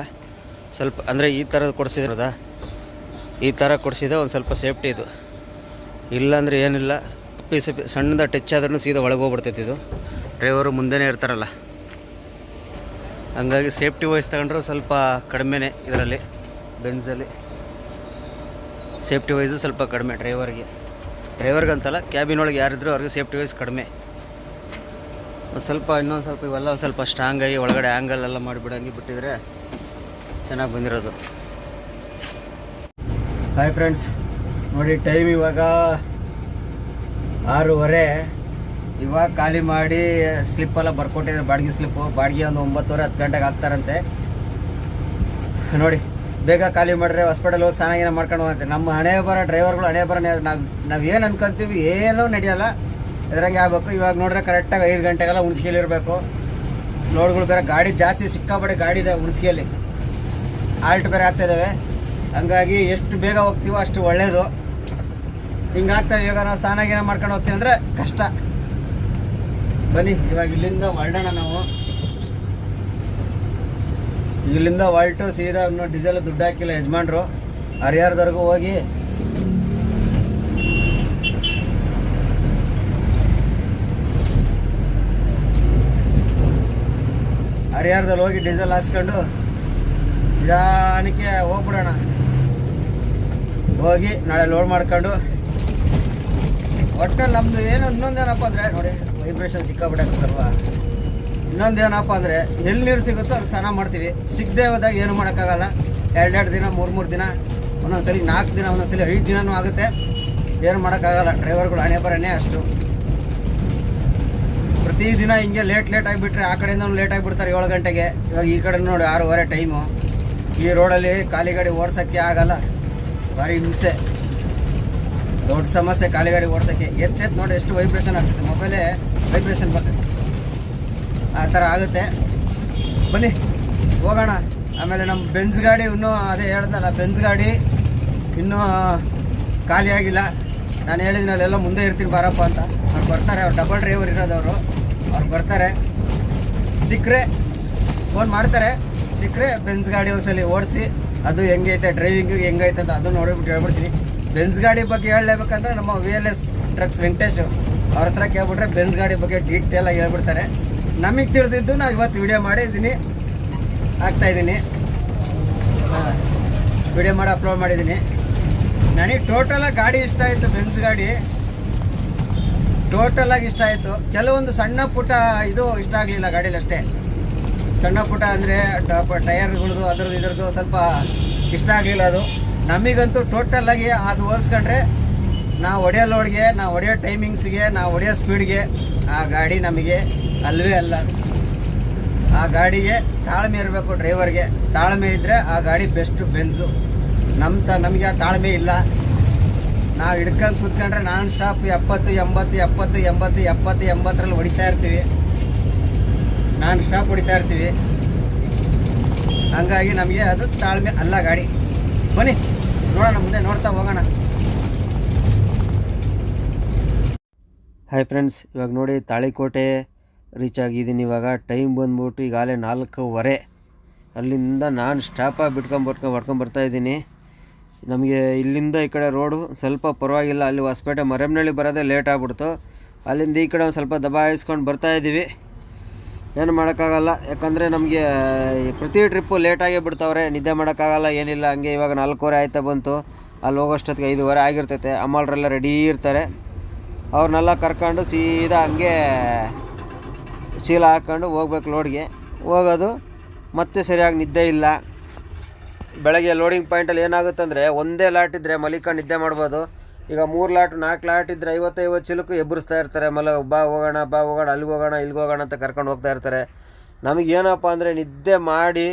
Speaker 1: ಸ್ವಲ್ಪ ಅಂದರೆ ಈ ಥರದ್ದು ಕೊಡಿಸಿರೋದ, ಈ ಥರ ಕೊಡಿಸಿದ ಒಂದು ಸ್ವಲ್ಪ ಸೇಫ್ಟಿ ಇದು. ಇಲ್ಲಾಂದರೆ ಏನಿಲ್ಲ, ಸಣ್ಣದ ಟಚ್ ಆದ್ರೂ ಸೀದಾ ಒಳಗೆ ಹೋಗ್ಬಿಡ್ತೈತಿ ಇದು. ಡ್ರೈವರು ಮುಂದೆನೇ ಇರ್ತಾರಲ್ಲ, ಹಂಗಾಗಿ ಸೇಫ್ಟಿ ವೈಸ್ ತಗೊಂಡ್ರು ಸ್ವಲ್ಪ ಕಡಿಮೆನೇ ಇದರಲ್ಲಿ. ಬೆಂಜಲ್ಲಿ ಸೇಫ್ಟಿ ವೈಸು ಸ್ವಲ್ಪ ಕಡಿಮೆ ಡ್ರೈವರ್ಗಂತಲ್ಲ, ಕ್ಯಾಬಿನ್ ಒಳಗೆ ಯಾರಿದ್ರು ಅವ್ರಿಗೆ ಸೇಫ್ಟಿ ವೈಸ್ ಕಡಿಮೆ. ಇನ್ನೊಂದು ಸ್ವಲ್ಪ ಇವೆಲ್ಲ ಒಂದು ಸ್ವಲ್ಪ ಸ್ಟ್ರಾಂಗ್ ಆಗಿ ಒಳಗಡೆ ಆ್ಯಂಗಲ್ ಎಲ್ಲ ಮಾಡಿಬಿಡಂಗೆ ಬಿಟ್ಟಿದ್ರೆ ಚೆನ್ನಾಗಿ ಬಂದಿರೋದು. ಹಾಯ್ ಫ್ರೆಂಡ್ಸ್, ನೋಡಿ ಟೈಮ್ ಇವಾಗ 6:30. ಇವಾಗ ಖಾಲಿ ಮಾಡಿ ಸ್ಲಿಪ್ಪೆಲ್ಲ ಬರ್ಕೊಟ್ಟಿದ್ದಾರೆ, ಬಾಡಿಗೆ ಸ್ಲಿಪ್ಪು. ಬಾಡಿಗೆ ಒಂದು 9:30-10 ಗಂಟೆಗೆ ಹಾಕ್ತಾರಂತೆ. ನೋಡಿ ಬೇಗ ಖಾಲಿ ಮಾಡಿದ್ರೆ ಹಾಸ್ಪಿಟಲ್ ಹೋಗಿ ಸ್ನಾನ ಮಾಡ್ಕೊಂಡು ಹೋಗುತ್ತೆ. ನಮ್ಮ ಹಣೆ ಬರ ಡ್ರೈವರ್ಗಳು ಹಣೆ ಬರ ನಾವು ಏನು ಅನ್ಕೊಂತೀವಿ ಏನೂ ನಡೆಯೋಲ್ಲ, ಇದರಂಗೆ ಆಗಬೇಕು. ಇವಾಗ ನೋಡ್ರೆ ಕರೆಕ್ಟಾಗಿ 5 ಗಂಟೆಗೆಲ್ಲ ಹುಣ್ಸ್ಕೇಲಿರಬೇಕು. ಲೋಡ್ಗಳು ಬೇರೆ ಗಾಡಿ ಜಾಸ್ತಿ ಸಿಕ್ಕಾಪಟ್ಟೆ ಗಾಡಿ ಇದೆ ಹುಣ್ಸ್ಕೇಲಿ, ಆಲ್ಟ್ ಬೇರೆ ಆಗ್ತಾಯಿದ್ದಾವೆ. ಹಂಗಾಗಿ ಎಷ್ಟು ಬೇಗ ಹೋಗ್ತೀವೋ ಅಷ್ಟು ಒಳ್ಳೆಯದು. ಹಿಂಗಾಗ್ತವೆ. ಇವಾಗ ನಾವು ಸ್ನಾನ ಮಾಡ್ಕೊಂಡು ಹೋಗ್ತೀವಿ ಅಂದರೆ ಕಷ್ಟ. ಬನ್ನಿ ಇವಾಗ ಇಲ್ಲಿಂದ ಹೊರಡೋಣ ನಾವು. ಇಲ್ಲಿಂದ ಹೊರಟು ಸೀದಾ ಇನ್ನೂ ಡೀಸೆಲ್ ದುಡ್ಡು ಹಾಕಿಲ್ಲ ಯಜಮಾನ್ರು, ಹರಿಹರದವರೆಗೂ ಹೋಗಿ ಹರಿಹರದಲ್ಲಿ ಹೋಗಿ ಡೀಸೆಲ್ ಹಾಕ್ಸ್ಕೊಂಡು ನಿಧಾನಕ್ಕೆ ಹೋಗ್ಬಿಡೋಣ. ಹೋಗಿ ನಾಳೆ ಲೋಡ್ ಮಾಡ್ಕೊಂಡು ಒಟ್ಟಲ್ಲಿ ನಮ್ಮದು ಏನು ಇನ್ನೊಂದೇನಪ್ಪ ಅಂದರೆ ನೋಡಿ ವೈಬ್ರೇಷನ್ ಸಿಕ್ಕಾಬಿಡಾಕಲ್ವಾ. ಇನ್ನೊಂದೇನಪ್ಪ ಅಂದರೆ ಎಲ್ಲಿ ನೀರು ಸಿಗುತ್ತೋ ಅಲ್ಲಿ ಸ್ನಾನ ಮಾಡ್ತೀವಿ. ಸಿಗದೆ ಹೋದಾಗ ಏನು ಮಾಡೋಕ್ಕಾಗಲ್ಲ. 2 ದಿನ 3 ದಿನ, ಒಂದೊಂದ್ಸಲಿ 4 ದಿನ, ಒಂದೊಂದ್ಸಲಿ 5 ದಿನವೂ ಆಗುತ್ತೆ. ಏನು ಮಾಡೋಕ್ಕಾಗಲ್ಲ, ಡ್ರೈವರ್ಗಳು ಹಣೆ ಬರನೇ ಅಷ್ಟು. ಪ್ರತಿದಿನ ಹಿಂಗೆ ಲೇಟ್ ಆಗಿಬಿಟ್ರೆ ಆ ಕಡೆಯಿಂದ ಲೇಟ್ ಆಗಿಬಿಡ್ತಾರೆ 7 ಗಂಟೆಗೆ. ಇವಾಗ ಈ ಕಡೆ ನೋಡಿ 6:30 ಟೈಮು. ಈ ರೋಡಲ್ಲಿ ಖಾಲಿ ಗಾಡಿ ಓಡ್ಸೋಕ್ಕೆ ಆಗಲ್ಲ, ಭಾರಿ ಹಿಂಸೆ, ದೊಡ್ಡ ಸಮಸ್ಯೆ ಖಾಲಿ ಗಾಡಿ ಓಡ್ಸೋಕ್ಕೆ. ಎತ್ತೆತ್ತು ನೋಡಿ ಎಷ್ಟು ವೈಬ್ರೇಷನ್ ಆಗ್ತದೆ, ಮೊಬೈಲೇ ವೈಬ್ರೇಷನ್ ಬರ್ತದೆ, ಆ ಥರ ಆಗುತ್ತೆ. ಬನ್ನಿ ಹೋಗೋಣ. ಆಮೇಲೆ ನಮ್ಮ ಬೆಂಜ್ ಗಾಡಿ ಇನ್ನೂ ಅದೇ ಹೇಳ್ದಲ್ಲ, ಬೆಂಜ್ ಗಾಡಿ ಇನ್ನೂ ಖಾಲಿ ಆಗಿಲ್ಲ. ನಾನು ಹೇಳಿದ್ನಲ್ಲೆಲ್ಲ ಮುಂದೆ ಇರ್ತೀನಿ ಬಾರಪ್ಪ ಅಂತ. ಅವ್ರು ಬರ್ತಾರೆ, ಅವ್ರು ಡಬಲ್ ಡ್ರೈವರ್ ಇರೋದವರು, ಅವ್ರು ಬರ್ತಾರೆ. ಸಿಕ್ಕರೆ ಫೋನ್ ಮಾಡ್ತಾರೆ, ಸಿಕ್ಕರೆ ಬೆಂಜ್ ಗಾಡಿ ಒಂದ್ಸಲಿ ಓಡಿಸಿ ಅದು ಹೆಂಗೈತೆ, ಡ್ರೈವಿಂಗು ಹೆಂಗೈತೆ ಅಂತ ಅದು ನೋಡಿಬಿಟ್ಟು ಹೇಳ್ಬಿಡ್ತೀನಿ. ಬೆಂಜ್ ಗಾಡಿ ಬಗ್ಗೆ ಹೇಳಲೇಬೇಕಂದ್ರೆ ನಮ್ಮ VLS ಟ್ರಕ್ಸ್ ವೆಂಕಟೇಶ್ ಅವ್ರ ಹತ್ರ ಕೇಳ್ಬಿಟ್ರೆ ಬೆಂಜ್ ಗಾಡಿ ಬಗ್ಗೆ ಡೀಟೇಲಾಗಿ ಹೇಳ್ಬಿಡ್ತಾರೆ. ನಮಗೆ ತಿಳಿದಿದ್ದು ನಾವು ಇವತ್ತು ವಿಡಿಯೋ ಮಾಡಿದ್ದೀನಿ, ಹಾಕ್ತಾಯಿದ್ದೀನಿ, ವಿಡಿಯೋ ಮಾಡಿ ಅಪ್ಲೋಡ್ ಮಾಡಿದ್ದೀನಿ. ನನಗೆ ಟೋಟಲಾಗಿ ಗಾಡಿ ಇಷ್ಟ ಆಯಿತು, ಬೆಂಜ್ ಗಾಡಿ ಟೋಟಲಾಗಿ ಇಷ್ಟ ಆಯಿತು. ಕೆಲವೊಂದು ಸಣ್ಣ ಪುಟ್ಟ ಇದು ಇಷ್ಟ ಆಗಲಿಲ್ಲ ಗಾಡೀಲಿ ಅಷ್ಟೇ. ಸಣ್ಣ ಪುಟ್ಟ ಅಂದರೆ ಟೈರ್ಗಳದ್ದು ಅದರದ್ದು ಇದರದ್ದು ಸ್ವಲ್ಪ ಇಷ್ಟ ಆಗಲಿಲ್ಲ. ಅದು ನಮಗಂತೂ ಟೋಟಲಾಗಿ ಅದು ಹೋಲಿಸ್ಕೊಂಡ್ರೆ ನಾವು ಹೊಡೆಯೋ ಲೋಡ್ಗೆ, ನಾವು ಹೊಡೆಯೋ ಟೈಮಿಂಗ್ಸ್ಗೆ, ನಾವು ಹೊಡೆಯೋ ಸ್ಪೀಡ್ಗೆ ಆ ಗಾಡಿ ನಮಗೆ ಅಲ್ವೇ ಅಲ್ಲ. ಆ ಗಾಡಿಗೆ ತಾಳ್ಮೆ ಇರಬೇಕು, ಡ್ರೈವರ್ಗೆ ತಾಳ್ಮೆ ಇದ್ದರೆ ಆ ಗಾಡಿ ಬೆಸ್ಟು ಬೆಂಜು. ನಮಗೆ ಆ ತಾಳ್ಮೆ ಇಲ್ಲ. ನಾವು ಹಿಡ್ಕೊಂಡು ಕೂತ್ಕೊಂಡ್ರೆ ನಾನ್ ಸ್ಟಾಪ್ 70 80 70 80 70 80ರಲ್ಲಿ ಹೊಡಿತಾ ಇರ್ತೀವಿ, ನಾನ್ ಸ್ಟಾಪ್ ಹೊಡಿತಾ ಇರ್ತೀವಿ. ಹಂಗಾಗಿ ನಮಗೆ ಅದು ತಾಳ್ಮೆ ಅಲ್ಲ ಗಾಡಿ. ಬನ್ನಿ ನೋಡೋಣ, ಮುಂದೆ ನೋಡ್ತಾ ಹೋಗೋಣ. ಹಾಯ್ ಫ್ರೆಂಡ್ಸ್, ಇವಾಗ ನೋಡಿ ತಾಳಿಕೋಟೆ ರೀಚ್ ಆಗಿದ್ದೀನಿ. ಇವಾಗ ಟೈಮ್ ಬಂದ್ಬಿಟ್ಟು ಈಗಾಗಲೇ 4:15. ಅಲ್ಲಿಂದ ನಾನು ಸ್ಟಾಪಾಗಿ ಹೊಡ್ಕೊಂಡು ಬರ್ತಾಯಿದ್ದೀನಿ. ನಮಗೆ ಇಲ್ಲಿಂದ ಈ ಕಡೆ ರೋಡು ಸ್ವಲ್ಪ ಪರವಾಗಿಲ್ಲ. ಅಲ್ಲಿ ಹೊಸಪೇಟೆ ಮರೆಮ್ನಳ್ಳಿ ಬರೋದೇ ಲೇಟ್ ಆಗ್ಬಿಡ್ತು. ಅಲ್ಲಿಂದ ಈ ಕಡೆ ಒಂದು ಸ್ವಲ್ಪ ದಬಾಯಿಸ್ಕೊಂಡು ಬರ್ತಾಯಿದ್ದೀವಿ. ಏನು ಮಾಡೋಕ್ಕಾಗಲ್ಲ, ಯಾಕಂದರೆ ನಮಗೆ ಪ್ರತಿ ಟ್ರಿಪ್ಪು ಲೇಟಾಗೇ ಬಿಡ್ತಾವ್ರೆ, ನಿದ್ದೆ ಮಾಡೋಕ್ಕಾಗಲ್ಲ ಏನಿಲ್ಲ. ಹಂಗೆ ಇವಾಗ 4:15 ಆಯ್ತಾ ಬಂತು, ಅಲ್ಲಿ ಹೋಗೋಷ್ಟೊತ್ತಿಗೆ 5:15 ಆಗಿರ್ತೈತೆ. ಅಮ್ಮಲ್ರೆಲ್ಲ ರೆಡಿ ಇರ್ತಾರೆ, ಅವ್ರನ್ನೆಲ್ಲ ಕರ್ಕೊಂಡು ಸೀದಾ ಹಂಗೆ ಚೀಲ ಹಾಕ್ಕೊಂಡು ಹೋಗ್ಬೇಕು ಲೋಡ್ಗೆ. ಹೋಗೋದು ಮತ್ತೆ ಸರಿಯಾಗಿ ನಿದ್ದೆ ಇಲ್ಲ. ಬೆಳಗ್ಗೆ ಲೋಡಿಂಗ್ ಪಾಯಿಂಟಲ್ಲಿ ಏನಾಗುತ್ತಂದರೆ ಒಂದೇ ಲಾಟ್ ಇದ್ದರೆ ಮಲಿಕೊಂಡು ನಿದ್ದೆ ಮಾಡ್ಬೋದು. ಈಗ 3 ಲಾಟ್ 4 ಲಾಟ್ ಇದ್ದರೆ 50 ಚೀಲಕ್ಕೂ ಎಬ್ಬರಿಸ್ತಾ ಇರ್ತಾರೆ. ಬಾ ಹೋಗೋಣ ಅಲ್ಲಿಗೆ ಹೋಗೋಣ ಇಲ್ಲಿಗೆ ಹೋಗೋಣ ಅಂತ ಕರ್ಕೊಂಡು ಹೋಗ್ತಾ ಇರ್ತಾರೆ. ನಮಗೇನಪ್ಪ ಅಂದರೆ ನಿದ್ದೆ ಮಾಡಿ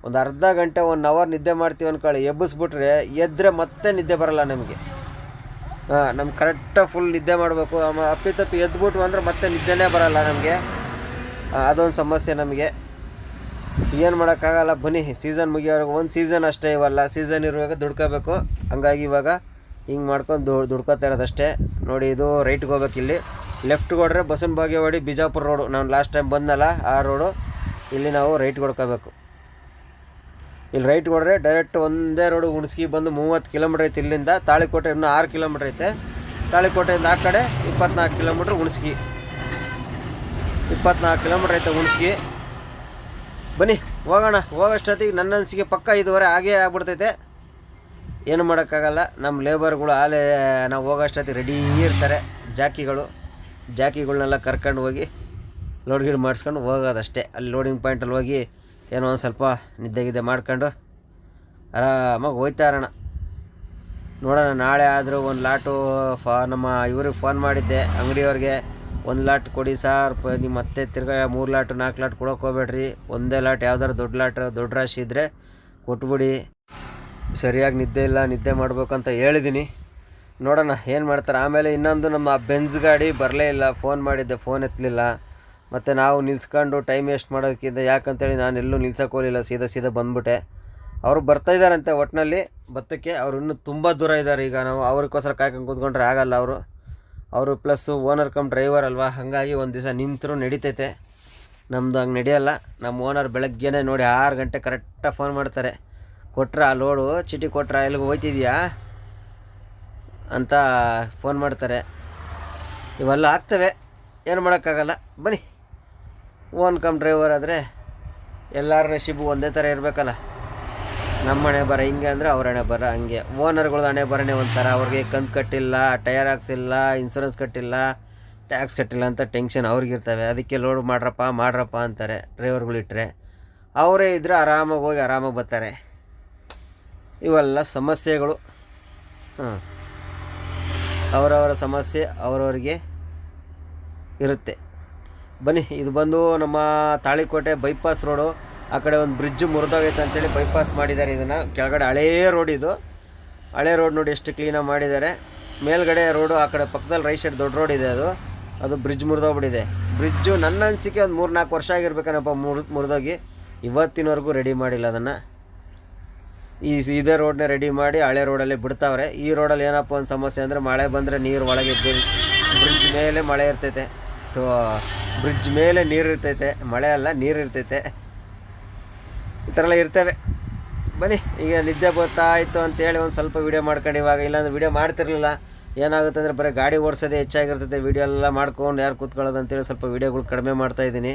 Speaker 1: ಒಂದು ಅರ್ಧ ಗಂಟೆ 1 ಅವರ್ ನಿದ್ದೆ ಮಾಡ್ತೀವಿ ಅಂದ್ಕೊಳ್ಳಿ, ಎಬ್ಬಿಸ್ಬಿಟ್ರೆ ಎದ್ದರೆ ಮತ್ತೆ ನಿದ್ದೆ ಬರೋಲ್ಲ ನಮಗೆ. ನಮ್ಗೆ ಕರೆಕ್ಟಾಗಿ ಫುಲ್ ನಿದ್ದೆ ಮಾಡಬೇಕು. ಅಪ್ಪಿತಪ್ಪಿ ಎದ್ಬಿಟ್ವು ಅಂದರೆ ಮತ್ತೆ ನಿದ್ದೆನೇ ಬರೋಲ್ಲ ನಮಗೆ. ಅದೊಂದು ಸಮಸ್ಯೆ ನಮಗೆ. ಏನು ಮಾಡೋಕ್ಕಾಗಲ್ಲ. ಬನ್ನಿ, ಸೀಸನ್ ಮುಗಿಯೋವರೆಗೂ ಒಂದು ಸೀಸನ್ ಅಷ್ಟೇ ಇವಲ್ಲ, ಸೀಸನ್ ಇರುವಾಗ ದುಡ್ಕೋಬೇಕು. ಹಂಗಾಗಿ ಇವಾಗ ಹಿಂಗೆ ಮಾಡ್ಕೊಂಡು ದುಡ್ಕೋತಾ ಇರೋದಷ್ಟೇ. ನೋಡಿ, ಇದು ರೈಟ್ಗೆ ಹೋಗ್ಬೇಕು. ಇಲ್ಲಿ ಲೆಫ್ಟ್ಗೆ ಹೊಡ್ರೆ ಬಸವನ ಬಾಗೇವಾಡಿ ಬಿಜಾಪುರ ರೋಡು, ನಾನು ಲಾಸ್ಟ್ ಟೈಮ್ ಬಂದಲ್ಲ ಆ ರೋಡು. ಇಲ್ಲಿ ನಾವು ರೈಟ್ಗೆ ಹೊಡ್ಕೋಬೇಕು. ಇಲ್ಲಿ ರೈಟ್ಗೆ ಹೊಡ್ರೆ ಡೈರೆಕ್ಟ್ ಒಂದೇ ರೋಡು ಹುಣಸ್ಗಿ ಬಂದು 30 ಕಿಲೋಮೀಟ್ರ್ ಐತೆ. ಇಲ್ಲಿಂದ ತಾಳಿಕೋಟೆ ಇನ್ನೂ 6 ಕಿಲೋಮೀಟ್ರ್ ಐತೆ. ತಾಳಿಕೋಟೆಯಿಂದ ಆ ಕಡೆ 24 ಕಿಲೋಮೀಟ್ರ್ ಹುಣಸ್ಗಿ, 24 ಕಿಲೋಮೀಟ್ರ್ ಐತೆ ಹುಣಸ್ಗಿ. ಬನ್ನಿ ಹೋಗೋಣ. ಹೋಗೋಷ್ಟೊತ್ತಿಗೆ ನನ್ನ ಅನಿಸಿಕೆ ಪಕ್ಕ 5:15 ಆಗೇ ಆಗ್ಬಿಡ್ತೈತೆ. ಏನು ಮಾಡೋಕ್ಕಾಗಲ್ಲ. ನಮ್ಮ ಲೇಬರ್ಗಳು ಆಲೇ ನಾವು ಹೋಗೋಷ್ಟೊತ್ತಿಗೆ ರೆಡಿ ಇರ್ತಾರೆ. ಜಾಕಿಗಳನ್ನೆಲ್ಲ ಕರ್ಕೊಂಡು ಹೋಗಿ ಲೋಡ್ ಮಾಡಿಸ್ಕೊಂಡು ಹೋಗೋದಷ್ಟೇ. ಅಲ್ಲಿ ಲೋಡಿಂಗ್ ಪಾಯಿಂಟಲ್ಲಿ ಹೋಗಿ ಏನೋ ಒಂದು ಸ್ವಲ್ಪ ನಿದ್ದೆ ಮಾಡ್ಕೊಂಡು ಆರಾಮಾಗಿ ಹೋಯ್ತಾ ಇರೋಣ. ನೋಡೋಣ, ನಾಳೆ ಆದರೂ ಒಂದು ಲಾಟು ನಮ್ಮ ಇವ್ರಿಗೆ ಫೋನ್ ಮಾಡಿದ್ದೆ, ಅಂಗಡಿಯವ್ರಿಗೆ. 1 ಲಾಟ್ ಕೊಡಿ ಸಾರ್, ನೀವು ಮತ್ತೆ ತಿರ್ಗಾ 3 ಲಾಟ್ 4 ಲಾಟ್ ಕೊಡೋಕೆ ಹೋಗ್ಬೇಡ್ರಿ. ಒಂದೇ ಲಾಟ್ ಯಾವ್ದಾರು ದೊಡ್ಡ ರಾಶಿ ಇದ್ದರೆ ಕೊಟ್ಬಿಡಿ. ಸರಿಯಾಗಿ ನಿದ್ದೆ ಇಲ್ಲ, ನಿದ್ದೆ ಮಾಡ್ಬೇಕಂತ ಹೇಳಿದ್ದೀನಿ. ನೋಡೋಣ ಏನು ಮಾಡ್ತಾರೆ. ಆಮೇಲೆ ಇನ್ನೊಂದು, ನಮ್ಮ ಬೆಂಜ್ ಗಾಡಿ ಬರಲೇ ಇಲ್ಲ. ಫೋನ್ ಮಾಡಿದ್ದೆ, ಫೋನ್ ಎತ್ತಲಿಲ್ಲ. ಮತ್ತು ನಾವು ನಿಲ್ಸ್ಕೊಂಡು ಟೈಮ್ ವೇಸ್ಟ್ ಮಾಡೋದಕ್ಕಿಂತ ಯಾಕಂತೇಳಿ ನಾನು ಎಲ್ಲೂ ನಿಲ್ಸೋಕೆ ಹೋಗಲಿಲ್ಲ, ಸೀದಾ ಬಂದುಬಿಟ್ಟೆ. ಅವರು ಬರ್ತಾಯಿದ್ದಾರಂತೆ ಒಟ್ಟಿನಲ್ಲಿ ಬತ್ತಕ್ಕೆ. ಅವರು ಇನ್ನೂ ತುಂಬ ದೂರ ಇದ್ದಾರೆ. ಈಗ ನಾವು ಅವ್ರಿಗೋಸ್ಕರ ಕಾಯ್ಕೊಂಡು ಕೂತ್ಕೊಂಡ್ರೆ ಆಗಲ್ಲ. ಅವರು ಪ್ಲಸ್ಸು ಓನರ್ ಕಮ್ ಡ್ರೈವರ್ ಅಲ್ವಾ, ಹಾಗಾಗಿ ಒಂದು ದಿವಸ ನಿಂತರೂ ನಡೀತೈತೆ. ನಮ್ಮದು ಹಂಗೆ ನಡೆಯಲ್ಲ. ನಮ್ಮ ಓನರ್ ಬೆಳಗ್ಗೆನೇ ನೋಡಿ 6 ಗಂಟೆ ಕರೆಕ್ಟಾಗಿ ಫೋನ್ ಮಾಡ್ತಾರೆ. ಕೊಟ್ರಾ ಲೋಡು, ಚೀಟಿ ಕೊಟ್ರಾ, ಎಲ್ಲಿಗೆ ಹೋಯ್ತಿದ್ಯಾ ಅಂತ ಫೋನ್ ಮಾಡ್ತಾರೆ. ಇವೆಲ್ಲ ಆಗ್ತವೆ, ಏನು ಮಾಡೋಕ್ಕಾಗಲ್ಲ. ಬನ್ನಿ, ಓನ್ ಕಮ್ ಡ್ರೈವರ್ ಆದರೆ ಎಲ್ಲರ ನಶೀಬು ಒಂದೇ ಥರ ಇರಬೇಕಲ್ಲ. ನಮ್ಮ ಹಣೆ ಬರ ಹಿಂಗೆ ಅಂದರೆ ಅವ್ರ ಹಣೆ ಬರ ಹಂಗೆ. ಓನರ್ಗಳದ್ದು ಹಣೆ ಬರನೇ ಒಂಥರ. ಅವ್ರಿಗೆ ಕಂತು ಕಟ್ಟಿಲ್ಲ, ಟಯರ್ ಹಾಕ್ಸಿಲ್ಲ, ಇನ್ಸೂರೆನ್ಸ್ ಕಟ್ಟಿಲ್ಲ, ಟ್ಯಾಕ್ಸ್ ಕಟ್ಟಿಲ್ಲ ಅಂತ ಟೆನ್ಷನ್ ಅವ್ರಿಗಿರ್ತವೆ. ಅದಕ್ಕೆ ಲೋಡ್ ಮಾಡ್ರಪ್ಪ ಅಂತಾರೆ ಡ್ರೈವರ್ಗಳಿಟ್ಟರೆ. ಅವರೇ ಇದ್ದರೆ ಆರಾಮಾಗಿ ಹೋಗಿ ಆರಾಮಾಗಿ ಬರ್ತಾರೆ. ಇವೆಲ್ಲ ಸಮಸ್ಯೆಗಳು. ಅವರವರ ಸಮಸ್ಯೆ ಅವರವರಿಗೆ ಇರುತ್ತೆ. ಬನ್ನಿ, ಇದು ಬಂದು ನಮ್ಮ ತಾಳಿಕೋಟೆ ಬೈಪಾಸ್ ರೋಡು. ಆ ಕಡೆ ಒಂದು ಬ್ರಿಡ್ಜ್ ಮುರಿದೋಗೈತೆ ಅಂತೇಳಿ ಬೈಪಾಸ್ ಮಾಡಿದ್ದಾರೆ. ಇದನ್ನು ಕೆಳಗಡೆ ಹಳೇ ರೋಡ್, ಇದು ಹಳೇ ರೋಡ್ ನೋಡಿ ಎಷ್ಟು ಕ್ಲೀನಾಗಿ ಮಾಡಿದ್ದಾರೆ. ಮೇಲ್ಗಡೆ ರೋಡು ಆ ಕಡೆ ಪಕ್ಕದಲ್ಲಿ ರೈಟ್ ಸೈಡ್ ದೊಡ್ಡ ರೋಡ್ ಇದೆ, ಅದು ಬ್ರಿಡ್ಜ್ ಮುರಿದೋಗ್ಬಿಟ್ಟಿದೆ. ಬ್ರಿಡ್ಜು ನನ್ನ ಅನಿಸಿಕೆ ಒಂದು 3-4 ವರ್ಷ ಆಗಿರ್ಬೇಕನಪ್ಪ ಮುರಿದೋಗಿ. ಇವತ್ತಿನವರೆಗೂ ರೆಡಿ ಮಾಡಿಲ್ಲ ಅದನ್ನು. ಇದೇ ರೋಡನ್ನ ರೆಡಿ ಮಾಡಿ ಹಳೆ ರೋಡಲ್ಲಿ ಬಿಡ್ತಾವ್ರೆ. ಈ ರೋಡಲ್ಲಿ ಏನಪ್ಪ ಒಂದು ಸಮಸ್ಯೆ ಅಂದರೆ, ಮಳೆ ಬಂದರೆ ನೀರು ಒಳಗೆ ಬ್ರಿಡ್ಜ್ ಮೇಲೆ ಮಳೆ ಇರ್ತೈತೆ, ಬ್ರಿಡ್ಜ್ ಮೇಲೆ ನೀರು ಇರ್ತೈತೆ, ಮಳೆ ಅಲ್ಲ ನೀರು ಇರ್ತೈತೆ. ಈ ಥರ ಎಲ್ಲ ಇರ್ತವೆ. ಬನ್ನಿ, ಈಗ ನಿದ್ದೆ ಬರ್ತಾಯಿತ್ತು ಅಂತೇಳಿ ಒಂದು ಸ್ವಲ್ಪ ವೀಡಿಯೋ ಮಾಡ್ಕೊಂಡು ಇವಾಗ, ಇಲ್ಲಾಂದ್ರೆ ವೀಡಿಯೋ ಮಾಡ್ತಿರ್ಲಿಲ್ಲ. ಏನಾಗುತ್ತೆ ಅಂದರೆ ಬರೀ ಗಾಡಿ ಓಡಿಸೋದೇ ಹೆಚ್ಚಾಗಿರ್ತೈತೆ, ವೀಡಿಯೋ ಎಲ್ಲ ಮಾಡ್ಕೊಂಡು ಯಾರು ಕೂತ್ಕೊಳ್ಳೋದು ಅಂತೇಳಿ ಸ್ವಲ್ಪ ವೀಡಿಯೋಗಳು ಕಡಿಮೆ ಮಾಡ್ತಾಯಿದ್ದೀನಿ.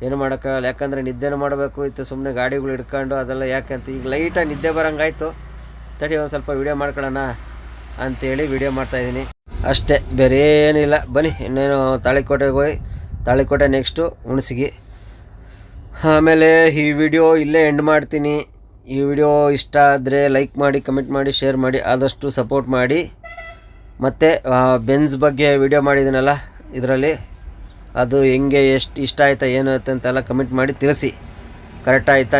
Speaker 1: ಏನು ಮಾಡೋಕ್ಕಾಗಲ್ಲ, ಯಾಕಂದರೆ ನಿದ್ದೆನೂ ಮಾಡಬೇಕು ಇತ್ತು, ಸುಮ್ಮನೆ ಗಾಡಿಗಳು ಹಿಡ್ಕೊಂಡು ಅದೆಲ್ಲ ಯಾಕಂತ. ಈಗ ಲೈಟಾಗಿ ನಿದ್ದೆ ಬರೋಂಗಾಯ್ತು, ತಡಿ ಒಂದು ಸ್ವಲ್ಪ ವೀಡಿಯೋ ಮಾಡ್ಕೊಳ್ಳೋಣ ಅಂಥೇಳಿ ವೀಡಿಯೋ ಮಾಡ್ತಾಯಿದ್ದೀನಿ ಅಷ್ಟೇ, ಬೇರೆ ಏನಿಲ್ಲ. ಬನ್ನಿ, ಇನ್ನೇನು ತಾಳಿಕೋಟೆಗೆ ಹೋಗಿ, ತಾಳಿಕೋಟೆ ನೆಕ್ಸ್ಟು ಹುಣಸಗಿ. ಆಮೇಲೆ ಈ ವಿಡಿಯೋ ಇಲ್ಲೇ ಎಂಡ್ ಮಾಡ್ತೀನಿ. ಈ ವಿಡಿಯೋ ಇಷ್ಟ ಆದರೆ ಲೈಕ್ ಮಾಡಿ, ಕಮೆಂಟ್ ಮಾಡಿ, ಶೇರ್ ಮಾಡಿ, ಆದಷ್ಟು ಸಪೋರ್ಟ್ ಮಾಡಿ. ಮತ್ತು ಬೆಂಜ್ ಬಗ್ಗೆ ವಿಡಿಯೋ ಮಾಡಿದ್ದೀನಲ್ಲ, ಇದರಲ್ಲಿ ಅದು ಹೆಂಗೆ ಎಷ್ಟು ಇಷ್ಟ ಆಯ್ತಾ ಏನು ಅಂತೆಲ್ಲ ಕಮೆಂಟ್ ಮಾಡಿ ತಿಳಿಸಿ. ಕರೆಕ್ಟ್ ಆಯಿತಾ,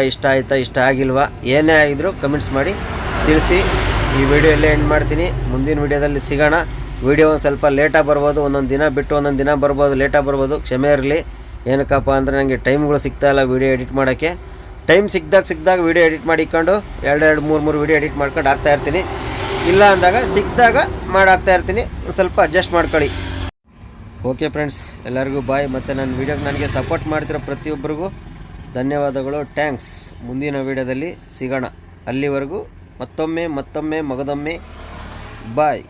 Speaker 1: ಇಷ್ಟ ಆಗಿಲ್ವಾ, ಏನೇ ಆಗಿದ್ರು ಕಮೆಂಟ್ಸ್ ಮಾಡಿ ತಿಳಿಸಿ. ಈ ವಿಡಿಯೋ ಎಲ್ಲೇ ಎಂಡ್ ಮಾಡ್ತೀನಿ. ಮುಂದಿನ ವಿಡಿಯೋದಲ್ಲಿ ಸಿಗೋಣ. ವಿಡಿಯೋ ಒಂದು ಸ್ವಲ್ಪ ಲೇಟಾಗಿ ಬರ್ಬೋದು, ಒಂದೊಂದು ದಿನ ಬಿಟ್ಟು ಒಂದೊಂದು ದಿನ ಬರ್ಬೋದು, ಲೇಟಾಗಿ ಬರ್ಬೋದು, ಕ್ಷಮೆ ಇರಲಿ. ಏನಕ್ಕಪ್ಪ ಅಂದರೆ ನನಗೆ ಟೈಮ್ಗಳು ಸಿಗ್ತಾಯಿಲ್ಲ ವೀಡಿಯೋ ಎಡಿಟ್ ಮಾಡೋಕ್ಕೆ. ಟೈಮ್ ಸಿಕ್ಕಿದಾಗ ವೀಡಿಯೋ ಎಡಿಟ್ ಮಾಡಿಕೊಂಡು 2-3 ವೀಡಿಯೋ ಎಡಿಟ್ ಮಾಡ್ಕೊಂಡು ಹಾಕ್ತಾಯಿರ್ತೀನಿ. ಇಲ್ಲ ಅಂದಾಗ ಸಿಕ್ಕಿದಾಗ ಹಾಕ್ತಾಯಿರ್ತೀನಿ. ಸ್ವಲ್ಪ ಅಡ್ಜಸ್ಟ್ ಮಾಡ್ಕೊಳ್ಳಿ. ಓಕೆ ಫ್ರೆಂಡ್ಸ್, ಎಲ್ಲರಿಗೂ ಬಾಯ್. ಮತ್ತು ನನ್ನ ವೀಡಿಯೋಗೆ ನನಗೆ ಸಪೋರ್ಟ್ ಮಾಡ್ತಿರೋ ಪ್ರತಿಯೊಬ್ಬರಿಗೂ ಧನ್ಯವಾದಗಳು, ಥ್ಯಾಂಕ್ಸ್. ಮುಂದಿನ ವೀಡಿಯೋದಲ್ಲಿ ಸಿಗೋಣ. ಅಲ್ಲಿವರೆಗೂ ಮತ್ತೊಮ್ಮೆ ಮಗದೊಮ್ಮೆ ಬಾಯ್.